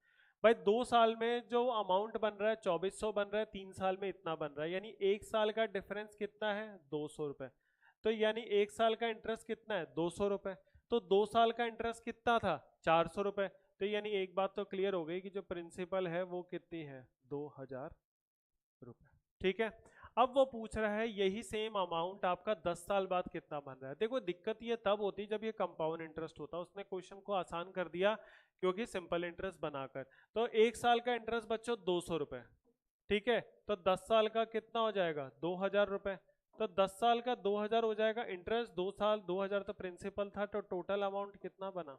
भाई। 2 साल में जो अमाउंट बन रहा है 2400 बन रहा है, 3 साल में इतना बन रहा है, यानी 1 साल का डिफरेंस कितना है 200 रुपए। तो यानी 1 साल का इंटरेस्ट कितना है 200 रुपए, तो 2 साल का इंटरेस्ट कितना था 400 रुपए। तो यानी एक बात तो क्लियर हो गई कि जो प्रिंसिपल है वो कितनी है 2000 रुपए, ठीक है। अब वो पूछ रहा है यही सेम अमाउंट आपका 10 साल बाद कितना बन रहा है। देखो दिक्कत ये तब होती है जब ये कंपाउंड इंटरेस्ट होता है। उसने क्वेश्चन को आसान कर दिया क्योंकि सिंपल इंटरेस्ट बनाकर। तो 1 साल का इंटरेस्ट बच्चों 200 रुपए, ठीक है। तो 10 साल का कितना हो जाएगा 2000 रुपए। तो 10 साल का 2000 हो जाएगा इंटरेस्ट, 2 साल 2000 तो प्रिंसिपल था, तो टोटल अमाउंट कितना बना?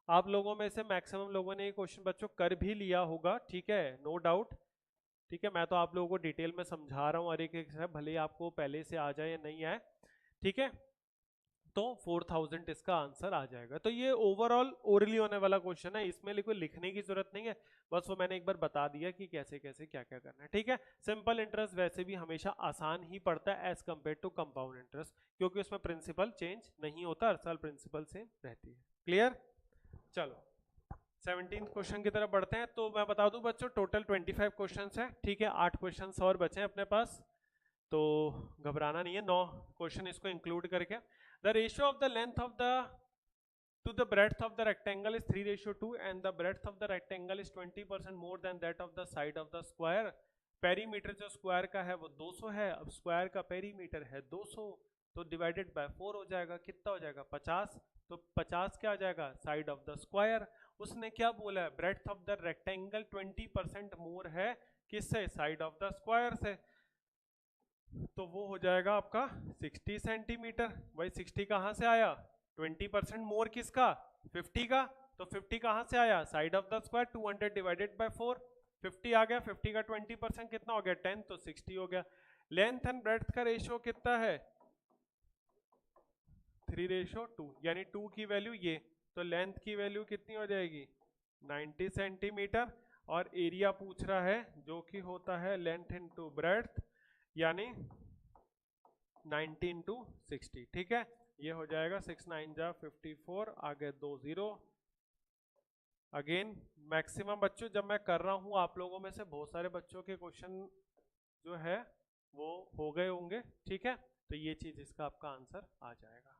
आप लोगों में से मैक्सिमम लोगों ने ये क्वेश्चन बच्चों कर भी लिया होगा, ठीक है, नो डाउट। ठीक है, मैं तो आप लोगों को डिटेल में समझा रहा हूँ और एक है, भले ही आपको पहले से आ जाए या नहीं आए, ठीक है। तो 4000 इसका आंसर आ जाएगा। तो ये ओवरऑल ओरली होने वाला क्वेश्चन है, इसमें कोई लिखने की जरूरत नहीं है, बस वो मैंने एक बार बता दिया कि कैसे कैसे क्या क्या करना है, ठीक है। सिंपल इंटरेस्ट वैसे भी हमेशा आसान ही पड़ता है as compare to compound interest, क्योंकि उसमें प्रिंसिपल चेंज नहीं होता, हर साल प्रिंसिपल सेम रहती है। क्लियर? चलो 17th क्वेश्चन की तरफ बढ़ते हैं। तो मैं बता दूं बच्चों टोटल 25 क्वेश्चंस हैं, ठीक है, 8 क्वेश्चंस और बचे हैं अपने पास, तो घबराना नहीं है, 9 क्वेश्चन इसको इंक्लूड करके। The ratio of the length of the to the breadth of the rectangle is 3:2 and the breadth of the rectangle is 20% more than that of the side of the square. Perimeter जो स्क्वायर का है वो 200 है, अब स्क्वायर का पेरीमीटर है 200, तो डिवाइडेड बाय 4 हो जाएगा, कितना हो जाएगा 50, तो 50 क्या आ जाएगा साइड ऑफ द स्क्वायर। उसने क्या बोला है, ब्रेड्थ ऑफ द रेक्टेंगल 20% मोर है किससे, साइड ऑफ द स्क्वायर से, तो वो हो जाएगा आपका 60 सेंटीमीटर। भाई 60 कहाँ से आया, 20% मोर किसका, 50 का, तो 50 कहाँ से आया, side of the square, 200 divided by 4, 50 आ गया, 50 का 20% कितना हो गया 10, तो 60 हो गया। लेंथ एंड ब्रेड्थ का रेशियो कितना है 3:2, यानी 2 की वैल्यू ये, तो लेंथ की वैल्यू कितनी हो जाएगी 90 सेंटीमीटर, और एरिया पूछ रहा है जो कि होता है लेंथ इनटू ब्रेड्थ, यानी 90 इंटू 60, ठीक है, ये हो जाएगा 6 9 जा 54, आगे 2 0। अगेन मैक्सिमम बच्चों जब मैं कर रहा हूं, आप लोगों में से बहुत सारे बच्चों के क्वेश्चन जो है वो हो गए होंगे, ठीक है, तो ये चीज इसका आपका आंसर आ जाएगा।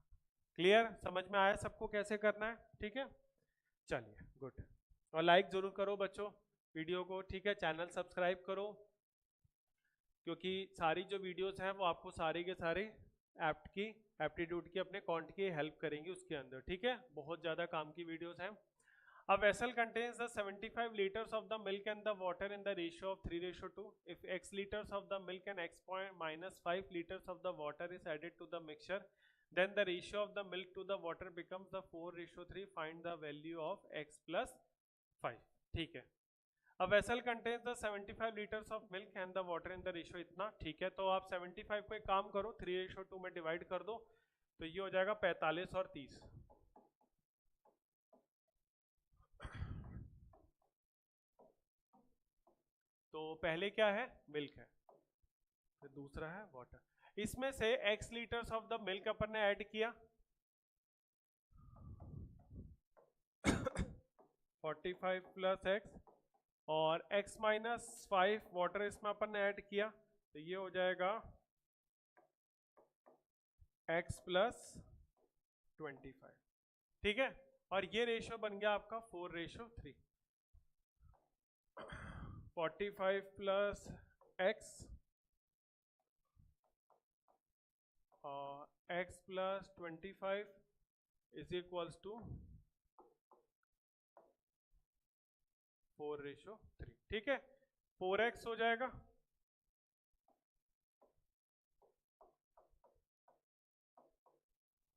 क्लियर, समझ में आया सबको कैसे करना है, ठीक है, चलिए गुड। और लाइक जरूर करो बच्चों वीडियो को, ठीक है, चैनल सब्सक्राइब करो, क्योंकि सारी जो वीडियोस हैं वो आपको सारे के सारे एप्ट की, एप्टीट्यूड की, अपने कॉन्ट की हेल्प करेंगी उसके अंदर, ठीक है, बहुत ज़्यादा काम की वीडियोस हैं। A vessel contains the 75 liters of the milk and the water in the ratio of 3:2. If x liters of the milk and x minus 5 liters of the water is added to the mixture, then the ratio of the milk to the water becomes the 4:3. Find the value of x plus 5, ठीक है। A vessel contains the 75 liters of milk and the water in the ratio इतना, ठीक है, तो आप 75 को एक काम करो 3:2 में डिवाइड कर दो, तो ये हो जाएगा 45 और 30, तो पहले क्या है मिल्क है, फिर दूसरा है वाटर, इसमें से x litres of the milk अपन ने ऐड किया 45 प्लस x, और x माइनस 5 वाटर इसमें अपन ने ऐड किया, तो ये हो जाएगा x प्लस 25, ठीक है, और ये रेशियो बन गया आपका 4:3। 45 प्लस x और x plus 25 is equals to 4:3, ठीक है, 4x हो जाएगा,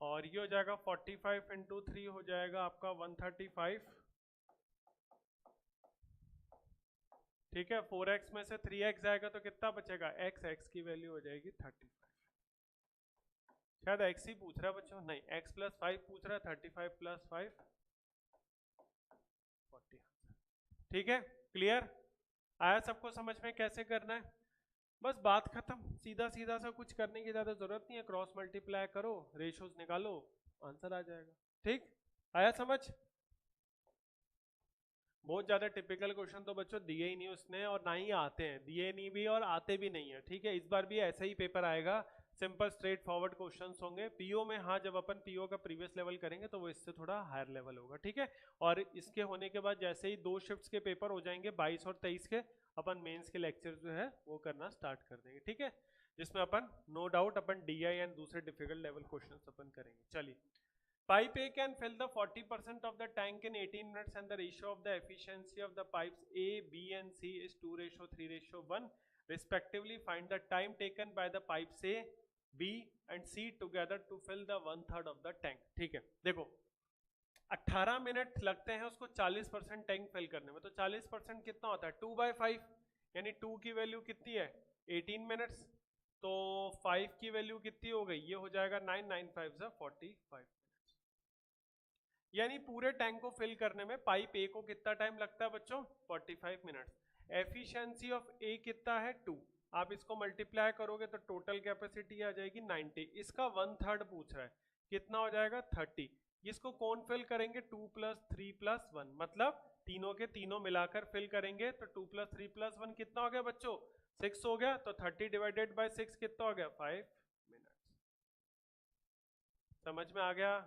और ये हो जाएगा 45 इंटू 3 हो जाएगा आपका 135, ठीक है, 4x में से 3x जाएगा तो कितना बचेगा x की वैल्यू हो जाएगी 35, शायद x ही पूछ रहा है बच्चों, नहीं x प्लस 5 पूछ रहा है, 35 प्लस 5 40, ठीक है, क्लियर आया सबको समझ में कैसे करना है, बस बात खत्म, सीधा सीधा सा कुछ करने की ज्यादा जरूरत नहीं है, क्रॉस मल्टीप्लाई करो, रेशियोज निकालो, आंसर आ जाएगा, ठीक, आया समझ। बहुत ज्यादा टिपिकल क्वेश्चन तो बच्चों दिए ही नहीं उसने, और ना ही आते हैं, दिए नहीं भी और आते भी नहीं है, ठीक है, इस बार भी ऐसा ही पेपर आएगा, सिंपल स्ट्रेट फॉरवर्ड क्वेश्चंस होंगे। पीओ में हाँ, जब अपन पीओ का प्रीवियस लेवल करेंगे तो वो इससे थोड़ा हायर लेवल होगा, ठीक है, और इसके होने के बाद जैसे ही 2 शिफ्ट्स के पेपर हो जाएंगे 22 और 23 के, अपन मेंस के लेक्चर जो है वो करना स्टार्ट कर देंगे, ठीक है, जिसमें अपन नो डाउट अपन डीआई एंड दूसरे डिफिकल्ट लेवल क्वेश्चंस अपन करेंगे। चलिए, pipe A can fill the 40% of the tank in 18 minutes and the ratio of the efficiency of the pipes A, B and C is 2:3:1 respectively find the time taken by the pipe से B and C together to fill the 1/3 of the tank. ठीक है, देखो 18 मिनट लगते हैं उसको 40% टैंक फिल करने में, तो 40% कितना होता है 2/5, यानी 2 की वैल्यू कितनी है 18 मिनट्स, तो 5 की वैल्यू कितनी हो गई, ये हो जाएगा 9, 9 5 जा 45 मिनट्स। यानी पूरे टैंक को फिल करने में पाइप ए को कितना टाइम लगता है बच्चों 45 मिनट्स। एफिशिएंसी ऑफ ए कितना है 2, आप इसको मल्टीप्लाई करोगे तो टोटल कैपेसिटी आ जाएगी 90, इसका 1/3 पूछ रहा है, कितना हो जाएगा 30। इसको कौन फिल करेंगे 2 + 3 + 1, मतलब तीनों के तीनों मिलाकर फिल करेंगे, तो 2 + 3 + 1 कितना हो गया बच्चों 6 हो गया, तो 30 डिवाइडेड बाय 6 कितना हो गया 5 मिनट्स। समझ में आ गया,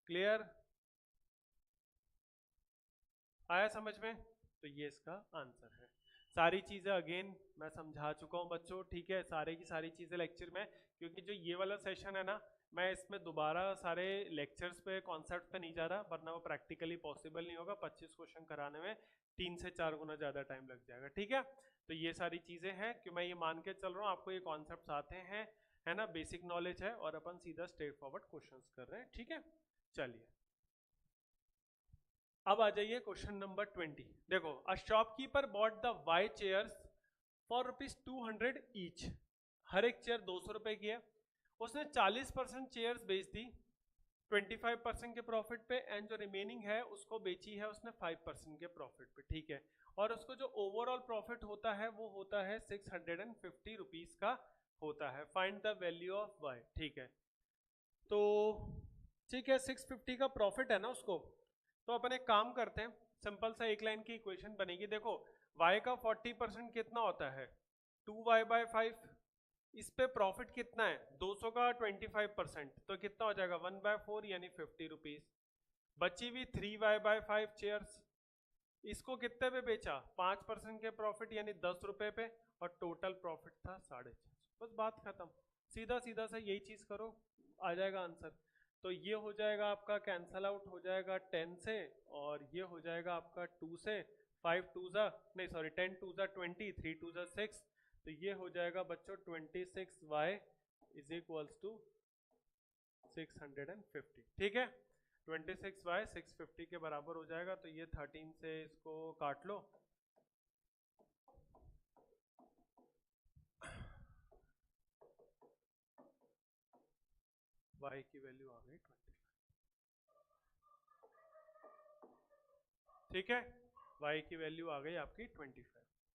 क्लियर आया समझ में, तो ये इसका आंसर है। सारी चीजें अगेन मैं समझा चुका हूँ बच्चों, ठीक है, सारे की सारी चीजें लेक्चर में, क्योंकि जो ये वाला सेशन है ना, मैं इसमें दोबारा सारे लेक्चर्स पे कॉन्सेप्ट पे नहीं जा रहा, वरना वो प्रैक्टिकली पॉसिबल नहीं होगा, 25 क्वेश्चन कराने में 3 से 4 गुना ज्यादा टाइम लग जाएगा। ठीक है, तो ये सारी चीजें हैं कि मैं ये मान के चल रहा हूँ आपको ये कॉन्सेप्ट आते हैं, है ना, बेसिक नॉलेज है, और अपन सीधा स्ट्रेट फॉरवर्ड क्वेश्चन कर रहे हैं। ठीक है, चलिए अब आ जाइए क्वेश्चन नंबर 20। देखो, a shopkeeper bought the Y chairs for ₹200 each, हर एक चेयर 200 रुपए की है, उसने 40% चेयर्स बेच दी 25% के प्रॉफिट पे, एंड जो रिमेनिंग है उसको बेची है उसने 5% के प्रॉफिट पे। ठीक है, और उसको जो ओवरऑल प्रॉफिट होता है वो होता है 650 रुपीज का होता है। Find the value of Y. ठीक है, तो ठीक है 650 का प्रॉफिट है ना उसको, तो अपन एक काम करते हैं, सिंपल सा एक लाइन की इक्वेशन बनेगी। देखो y का 40% कितना होता है 2y/5, इस पे प्रॉफिट कितना है 200 का 25%, तो कितना हो जाएगा 1/4 यानी 50 रुपीज। बची हुई 3y/5 चेयर्स, इसको कितने पे बेचा 5% के प्रॉफिट यानी 10 रुपए पे, और टोटल प्रॉफिट था 650। बस बात खत्म, सीधा सीधा सा यही चीज करो आ जाएगा आंसर। तो ये हो जाएगा आपका कैंसल आउट हो जाएगा 10 से, और ये हो जाएगा आपका 2 से, 5 2 जा नहीं सॉरी 10 2 जा 20, 3 2 जा 6, तो ये हो जाएगा बच्चों 26y इज इक्वल्स टू 650। ठीक है, 26y 650 के बराबर हो जाएगा, तो ये 13 से इसको काट लो, y की वैल्यू आ गई 25। ठीक है, y की वैल्यू आ गई आपकी 25,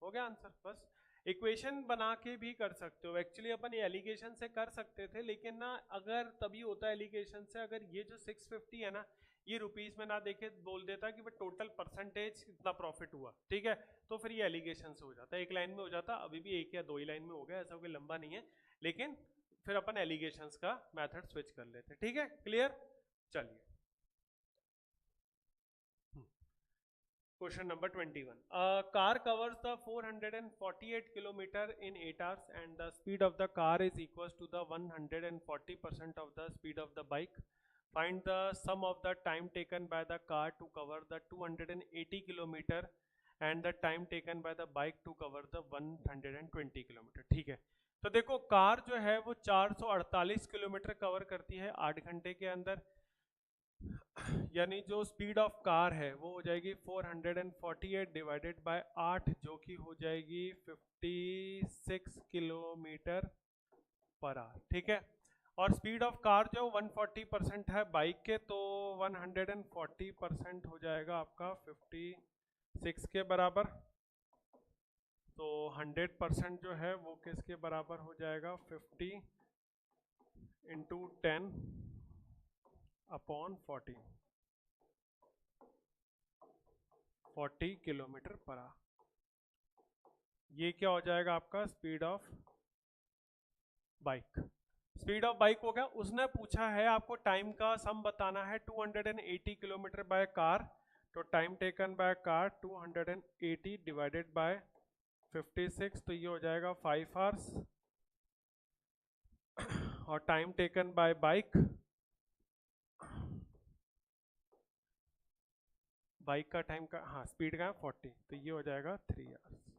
हो गया आंसर। बस इक्वेशन बना के भी कर सकते हो, एक्चुअली अपन ये एलिगेशन से कर सकते थे, लेकिन ना अगर तभी होता है एलिगेशन से, अगर ये जो 650 है ना ये रुपीस में ना देखे बोल देता कि टोटल परसेंटेज कितना प्रॉफिट हुआ, ठीक है, तो फिर ये एलिगेशन से हो जाता, एक लाइन में हो जाता, अभी भी एक या दो ही लाइन में हो गया, ऐसा कोई लंबा नहीं है, लेकिन फिर अपन एलिगेशंस का मेथड स्विच कर लेते हैं। ठीक है, क्लियर, चलिए question number 21। Car covers the 448 kilometre in 8 hours and the speed of the car is equals to the 140% of the speed of the bike. Find the sum of the time taken by the car to cover the 280 kilometer and the time taken by the bike to cover the 120 kilometre. ठीक है, तो देखो कार जो है वो 448 किलोमीटर कवर करती है 8 घंटे के अंदर, यानी जो स्पीड ऑफ कार है वो हो जाएगी 448 डिवाइडेड बाय 8, जो कि हो जाएगी 56 किलोमीटर पर आवर। ठीक है, और स्पीड ऑफ कार जो 140% है बाइक के, तो 140% हो जाएगा आपका 56 के बराबर, तो 100% जो है वो किसके बराबर हो जाएगा 50 into 10 upon 40 kilometre per our. ये क्या हो जाएगा आपका speed of bike. Speed of bike हो गया। उसने पूछा है आपको टाइम का सम बताना है 280 किलोमीटर बाय कार, तो time taken by car 280 divided by 56, तो ये हो जाएगा 5 आवर्स, और time taken bye bike, bike का टाइम का हाँ स्पीड का 40, तो ये हो जाएगा 3 आवर्स।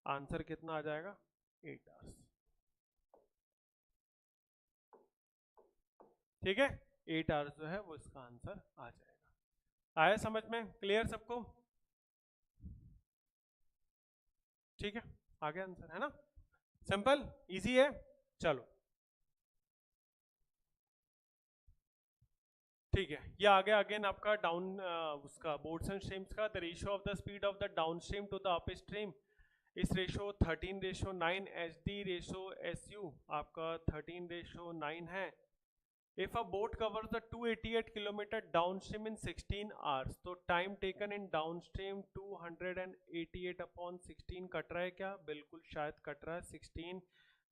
आंसर कितना आ जाएगा 8 आवर्स। ठीक है, 8 आवर्स जो है वो इसका आंसर आ जाएगा। आया समझ में? क्लियर सबको? ठीक है, आ गया आंसर, है ना? सिंपल, इजी है। चलो ठीक है, ये आ गया अगेन आपका डाउन उसका बोर्ड्स एंड स्ट्रीम्स का। The ratio of the speed of the downstream to the upstream is ratio 13:9, H D ratio S U आपका 13:9 है। If a boat covers the 288 kilometre downstream in 16 hours, तो time taken in downstream 288/16 कट रहा है क्या? बिल्कुल शायद कट रहा है। 16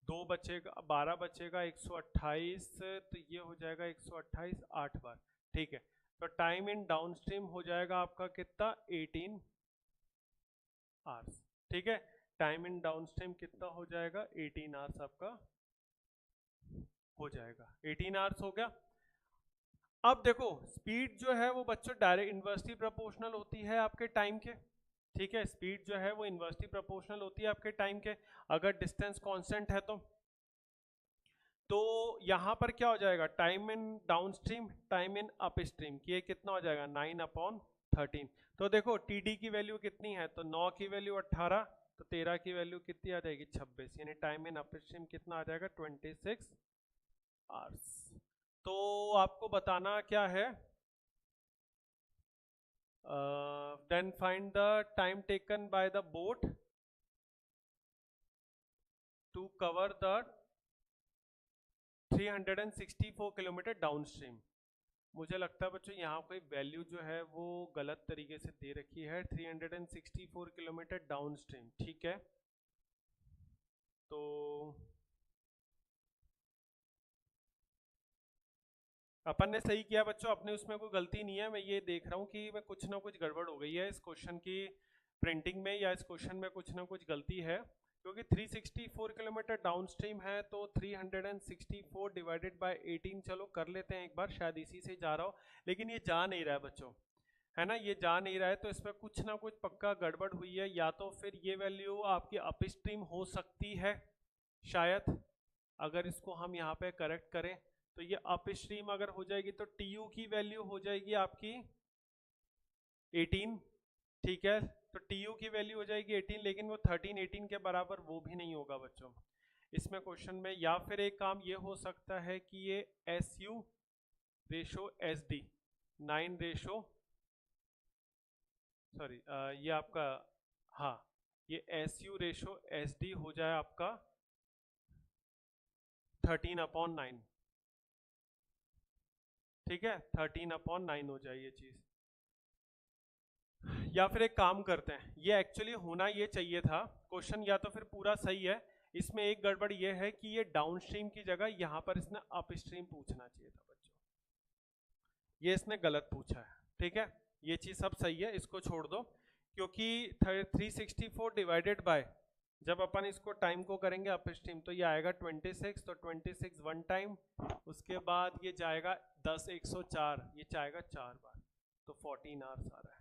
2 बचेगा, 12 बचेगा, 128, तो ये हो जाएगा 128 8 बार। ठीक है, तो टाइम इन डाउन स्ट्रीम हो जाएगा आपका कितना? 18 आवर्स। ठीक है, टाइम इन डाउन स्ट्रीम कितना हो जाएगा? 18 आवर्स आपका हो जाएगा। 18 आवर्स हो गया। अब देखो स्पीड जो है वो बच्चों डायरेक्ट इन्वर्सली प्रोपोर्शनल होती है आपके टाइम के। ठीक है, स्पीड जो है वो इन्वर्सली प्रोपोर्शनल होती है आपके टाइम के, अगर डिस्टेंस कांस्टेंट है तो यहां पर क्या हो जाएगा? Time in down stream, time in up stream, ये कितना हो जाएगा? 9/13। तो देखो टीडी की वैल्यू कितनी है? तो 9 की वैल्यू 18, तो 13 की वैल्यू कितनी आ जाएगी? 26, यानी टाइम इन अप स्ट्रीम कितना आ जाएगा? 26 आवर्स। तो आपको बताना क्या है? Then find the time taken by the boat to cover the 364 kilometre downstream. मुझे लगता है बच्चों यहाँ कोई वैल्यू जो है वो गलत तरीके से दे रखी है। 364 किलोमीटर डाउन स्ट्रीम, ठीक है, तो अपन ने सही किया बच्चों, अपने उसमें कोई गलती नहीं है। मैं ये देख रहा हूँ कि मैं कुछ ना कुछ गड़बड़ हो गई है इस क्वेश्चन की प्रिंटिंग में, या इस क्वेश्चन में कुछ ना कुछ गलती है, क्योंकि 364 किलोमीटर डाउन स्ट्रीम है, तो 364 डिवाइडेड बाय 18 चलो कर लेते हैं एक बार, शायद इसी से जा रहा हो, लेकिन ये जा नहीं रहा है बच्चों, है ना, ये जा नहीं रहा है, तो इसमें कुछ ना कुछ पक्का गड़बड़ हुई है। या तो फिर ये वैल्यू आपकी अप स्ट्रीम हो सकती है शायद, अगर इसको हम यहाँ पे करेक्ट करें तो ये अप स्ट्रीम अगर हो जाएगी तो टीयू की वैल्यू हो जाएगी आपकी 18। ठीक है, तो टीयू की वैल्यू हो जाएगी 18, लेकिन वो 13 18 के बराबर वो भी नहीं होगा बच्चों इसमें क्वेश्चन में। या फिर एक काम ये हो सकता है कि ये S U ratio S D 9 ratio sorry ये आपका, हाँ, ये S U ratio S D हो जाए आपका 13/9। ठीक है, 13/9 हो जाए ये चीज। या फिर एक काम करते हैं, ये एक्चुअली होना ये चाहिए था क्वेश्चन, या तो फिर पूरा सही है, इसमें एक गड़बड़ ये है कि ये डाउन स्ट्रीम की जगह यहां पर इसने अप स्ट्रीम पूछना चाहिए था बच्चों, ये इसने गलत पूछा है। ठीक है, ये चीज सब सही है, इसको छोड़ दो, क्योंकि 364 डिवाइडेड बाय, जब अपन इसको टाइम को करेंगे अप स्ट्रीम तो ये आएगा 26, तो 26 वन टाइम, उसके बाद ये जाएगा 10 104, ये जाएगा 4 बार, तो 14 आवर्स आ रहा है।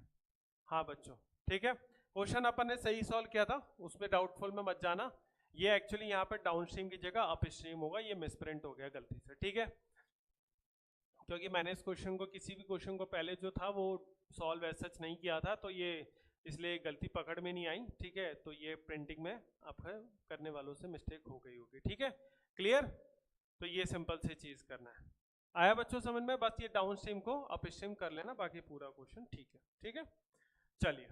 हाँ बच्चों, ठीक है, क्वेश्चन अपन ने सही सॉल्व किया था, उसमें डाउटफुल में मत जाना। ये एक्चुअली यहाँ पे डाउन स्ट्रीम की जगह अप स्ट्रीम होगा, ये मिसप्रिंट हो गया गलती से। ठीक है, क्योंकि मैंने इस क्वेश्चन को, किसी भी क्वेश्चन को पहले जो था वो सॉल्व एज सच नहीं किया था, तो ये इसलिए गलती पकड़ में नहीं आई। ठीक है, तो ये प्रिंटिंग में आपका करने वालों से मिस्टेक हो गई होगी। ठीक है, क्लियर? तो ये सिंपल सी चीज करना है। आया बच्चों समझ में? बस ये डाउन स्ट्रीम को अप स्ट्रीम कर लेना, बाकी पूरा क्वेश्चन ठीक है। ठीक है, चलिए,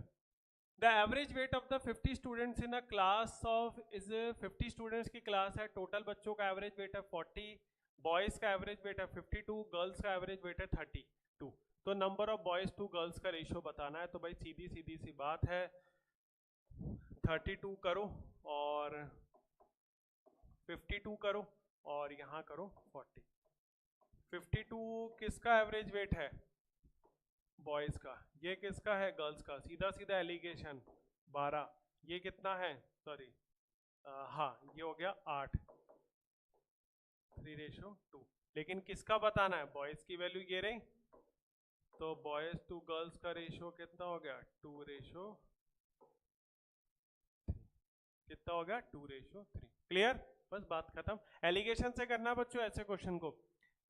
the average weight of the 50 students in a class of is 50 students की क्लास है, टोटल बच्चों का एवरेज वेट है 40, बॉयज का एवरेज वेट है 52, गर्ल्स का एवरेज वेट है 32। तो number of boys to girls का रेशियो बताना है, तो भाई सीधी सीधी सी बात है, 32 करो और 52 करो और यहाँ करो 40। 52 किसका एवरेज वेट है? बॉयज का। ये किसका है? गर्ल्स का। सीधा सीधा एलिगेशन 12, ये कितना है? सॉरी हाँ, ये हो गया 8, 3:2। लेकिन किसका बताना है? बॉयज की वैल्यू ये रही, तो बॉयज टू गर्ल्स का रेशियो कितना हो गया? 2:3। कितना हो गया 2:3। क्लियर, बस बात खत्म। एलिगेशन से करना बच्चों ऐसे क्वेश्चन को,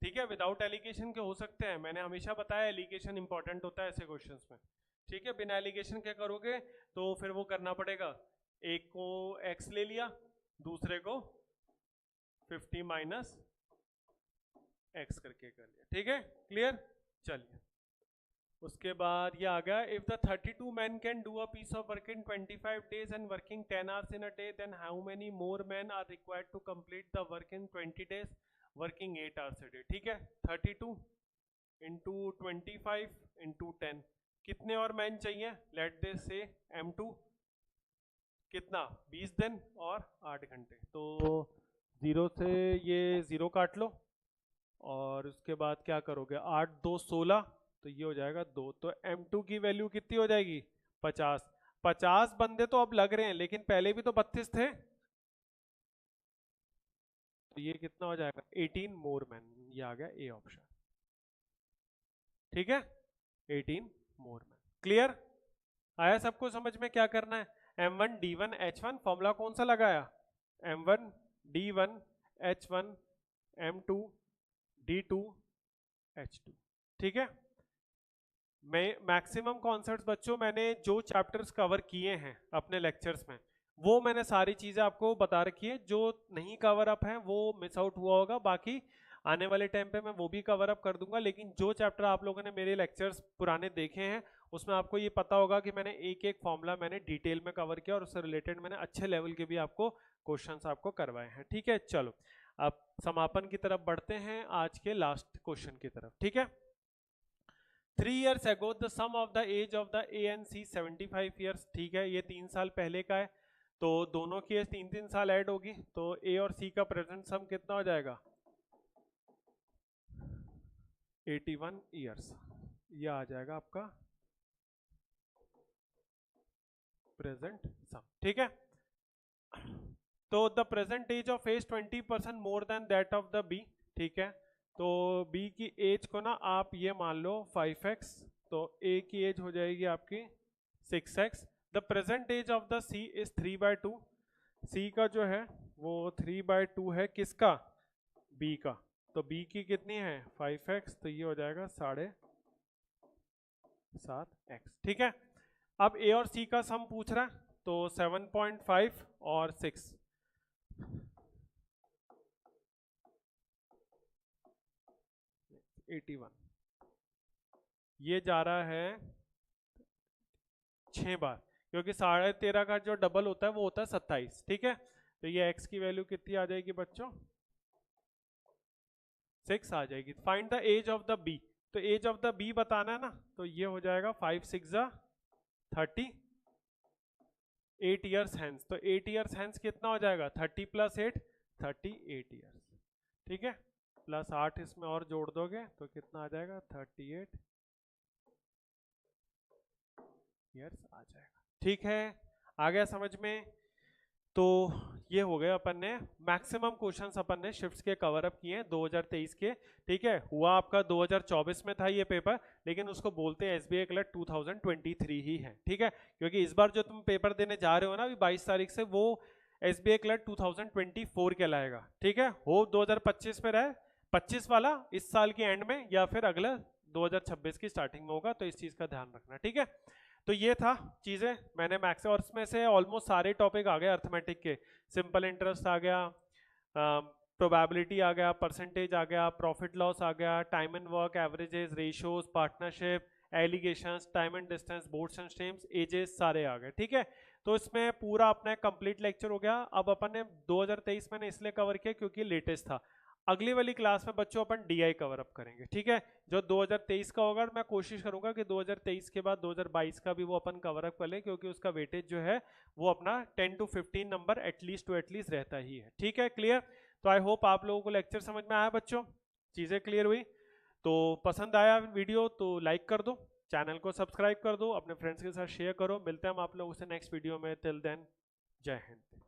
ठीक है, विदाउट एलिगेशन के हो सकते हैं, मैंने हमेशा बताया एलिगेशन इंपॉर्टेंट होता है ऐसे क्वेश्चंस में, ठीक है। बिना एलिगेशन के करोगे तो फिर वो करना पड़ेगा, एक को x ले लिया, दूसरे को 50 माइनस x करके कर लिया, ठीक है, क्लियर। चलिए उसके बाद ये आ गया, if the 32 man can do a piece of work in 25 days and working 10 hours in a day, then how many more man are required to complete the work in 20 days working 8 hours a day, ठीक है। 32 इंटू 25 इंटू 10, कितने और मैन चाहिए, लेट दे से M2 कितना 20 दिन और 8 घंटे, तो 0 से ये 0 काट लो और उसके बाद क्या करोगे, 8 2 16, तो ये हो जाएगा 2, तो M2 की वैल्यू कितनी हो जाएगी 50। 50 बंदे तो अब लग रहे हैं लेकिन पहले भी तो 32 थे, तो ये कितना हो जाएगा 18 मोर मैन, ये आ गया ए ऑप्शन, ठीक है, 18 मोर मैन। क्लियर, आया सबको समझ में क्या करना है। M1 D1 H1 फॉर्मूला कौन सा लगाया, M1 D1 H1 M2 D2 H2, ठीक है। मैं मैक्सिमम कॉन्सेप्ट्स बच्चों मैंने जो चैप्टर्स कवर किए हैं अपने लेक्चर्स में वो मैंने सारी चीजें आपको बता रखी है, जो नहीं कवर अप है वो मिस आउट हुआ होगा, बाकी आने वाले टाइम पे मैं वो भी कवर अप कर दूंगा। लेकिन जो चैप्टर आप लोगों ने मेरे लेक्चर्स पुराने देखे हैं उसमें आपको ये पता होगा कि मैंने एक एक फॉर्मूला मैंने डिटेल में कवर किया और उससे रिलेटेड मैंने अच्छे लेवल के भी आपको क्वेश्चंस आपको करवाए हैं, ठीक है। चलो अब समापन की तरफ बढ़ते हैं, आज के लास्ट क्वेश्चन की तरफ, ठीक है। 3 years ago the sum of the age of the A and C 75 years, ठीक है, ये 3 साल पहले का है, तो दोनों की एज 3-3 साल ऐड होगी, तो A और C का प्रेजेंट सम कितना हो जाएगा 81 years, ये आ जाएगा आपका प्रेजेंट सम, ठीक है। तो the present age of A 20% more than that of the B, ठीक है, तो B की एज को ना आप ये मान लो 5x, तो A की एज हो जाएगी आपकी 6x। The present age of the C is 3/2, C का जो है वो 3/2 है, किसका B का, तो B की कितनी है 5x, तो ये हो जाएगा 7.5x, ठीक है। अब A और C का सम पूछ रहा है, तो 7.5 और 6, ये जा रहा है 6 बार, क्योंकि 13.5 का जो डबल होता है वो होता है 27, ठीक है। तो ये x की वैल्यू कितनी आ जाएगी बच्चों 6 आ जाएगी। Find the age of the B, तो एज ऑफ द B बताना है ना, तो ये हो जाएगा 5 6 30, 8 ईयर्स हैंस, तो 8 ईयर्स हैंस कितना हो जाएगा 30 + 8 38 ईयर्स, ठीक है, प्लस 8 इसमें और जोड़ दोगे तो कितना आ जाएगा 38 ईयर्स आ जाएगा, ठीक है। आ गया समझ में, तो ये हो गया अपन ने मैक्सिमम क्वेश्चंस अपन ने शिफ्ट्स के कवर अप किए हैं 2023 के, ठीक है। हुआ आपका 2024 में था ये पेपर, लेकिन उसको बोलते हैं SBI क्लर्क 2023 ही है, ठीक है, क्योंकि इस बार जो तुम पेपर देने जा रहे हो ना अभी 22 तारीख से, वो SBI क्लर्क 2024 कहलाएगा, ठीक है। हो 2025 में रहे, 25 वाला इस साल के एंड में या फिर अगला 2026 की स्टार्टिंग में होगा, तो इस चीज का ध्यान रखना, ठीक है। तो ये था चीजें मैंने मैक्स, और इसमें से ऑलमोस्ट सारे टॉपिक आ गए अर्थमेटिक के, सिंपल इंटरेस्ट आ गया, प्रोबेबिलिटी आ गया, परसेंटेज आ गया, प्रॉफिट लॉस आ गया, time and work, averages, ratios, partnership, alligations, time and distance, boats and streams, ages, सारे आ गए, ठीक है। तो इसमें पूरा अपना कंप्लीट लेक्चर हो गया। अब अपन ने 2023 मैंने इसलिए कवर किया क्योंकि लेटेस्ट था। अगली वाली क्लास में बच्चों अपन DI कवर अप करेंगे, ठीक है, जो 2023 का होगा। मैं कोशिश करूंगा कि 2023 के बाद 2022 का भी वो अपन कवर अप कर लें, क्योंकि उसका वेटेज जो है वो अपना 10 to 15 नंबर एटलीस्ट रहता ही है, ठीक है, क्लियर। तो आई होप आप लोगों को लेक्चर समझ में आया बच्चों, चीजें क्लियर हुई। तो पसंद आया वीडियो तो लाइक कर दो, चैनल को सब्सक्राइब कर दो, अपने फ्रेंड्स के साथ शेयर करो। मिलते हैं हम आप लोगों से नेक्स्ट वीडियो में, टिल देन जय हिंद।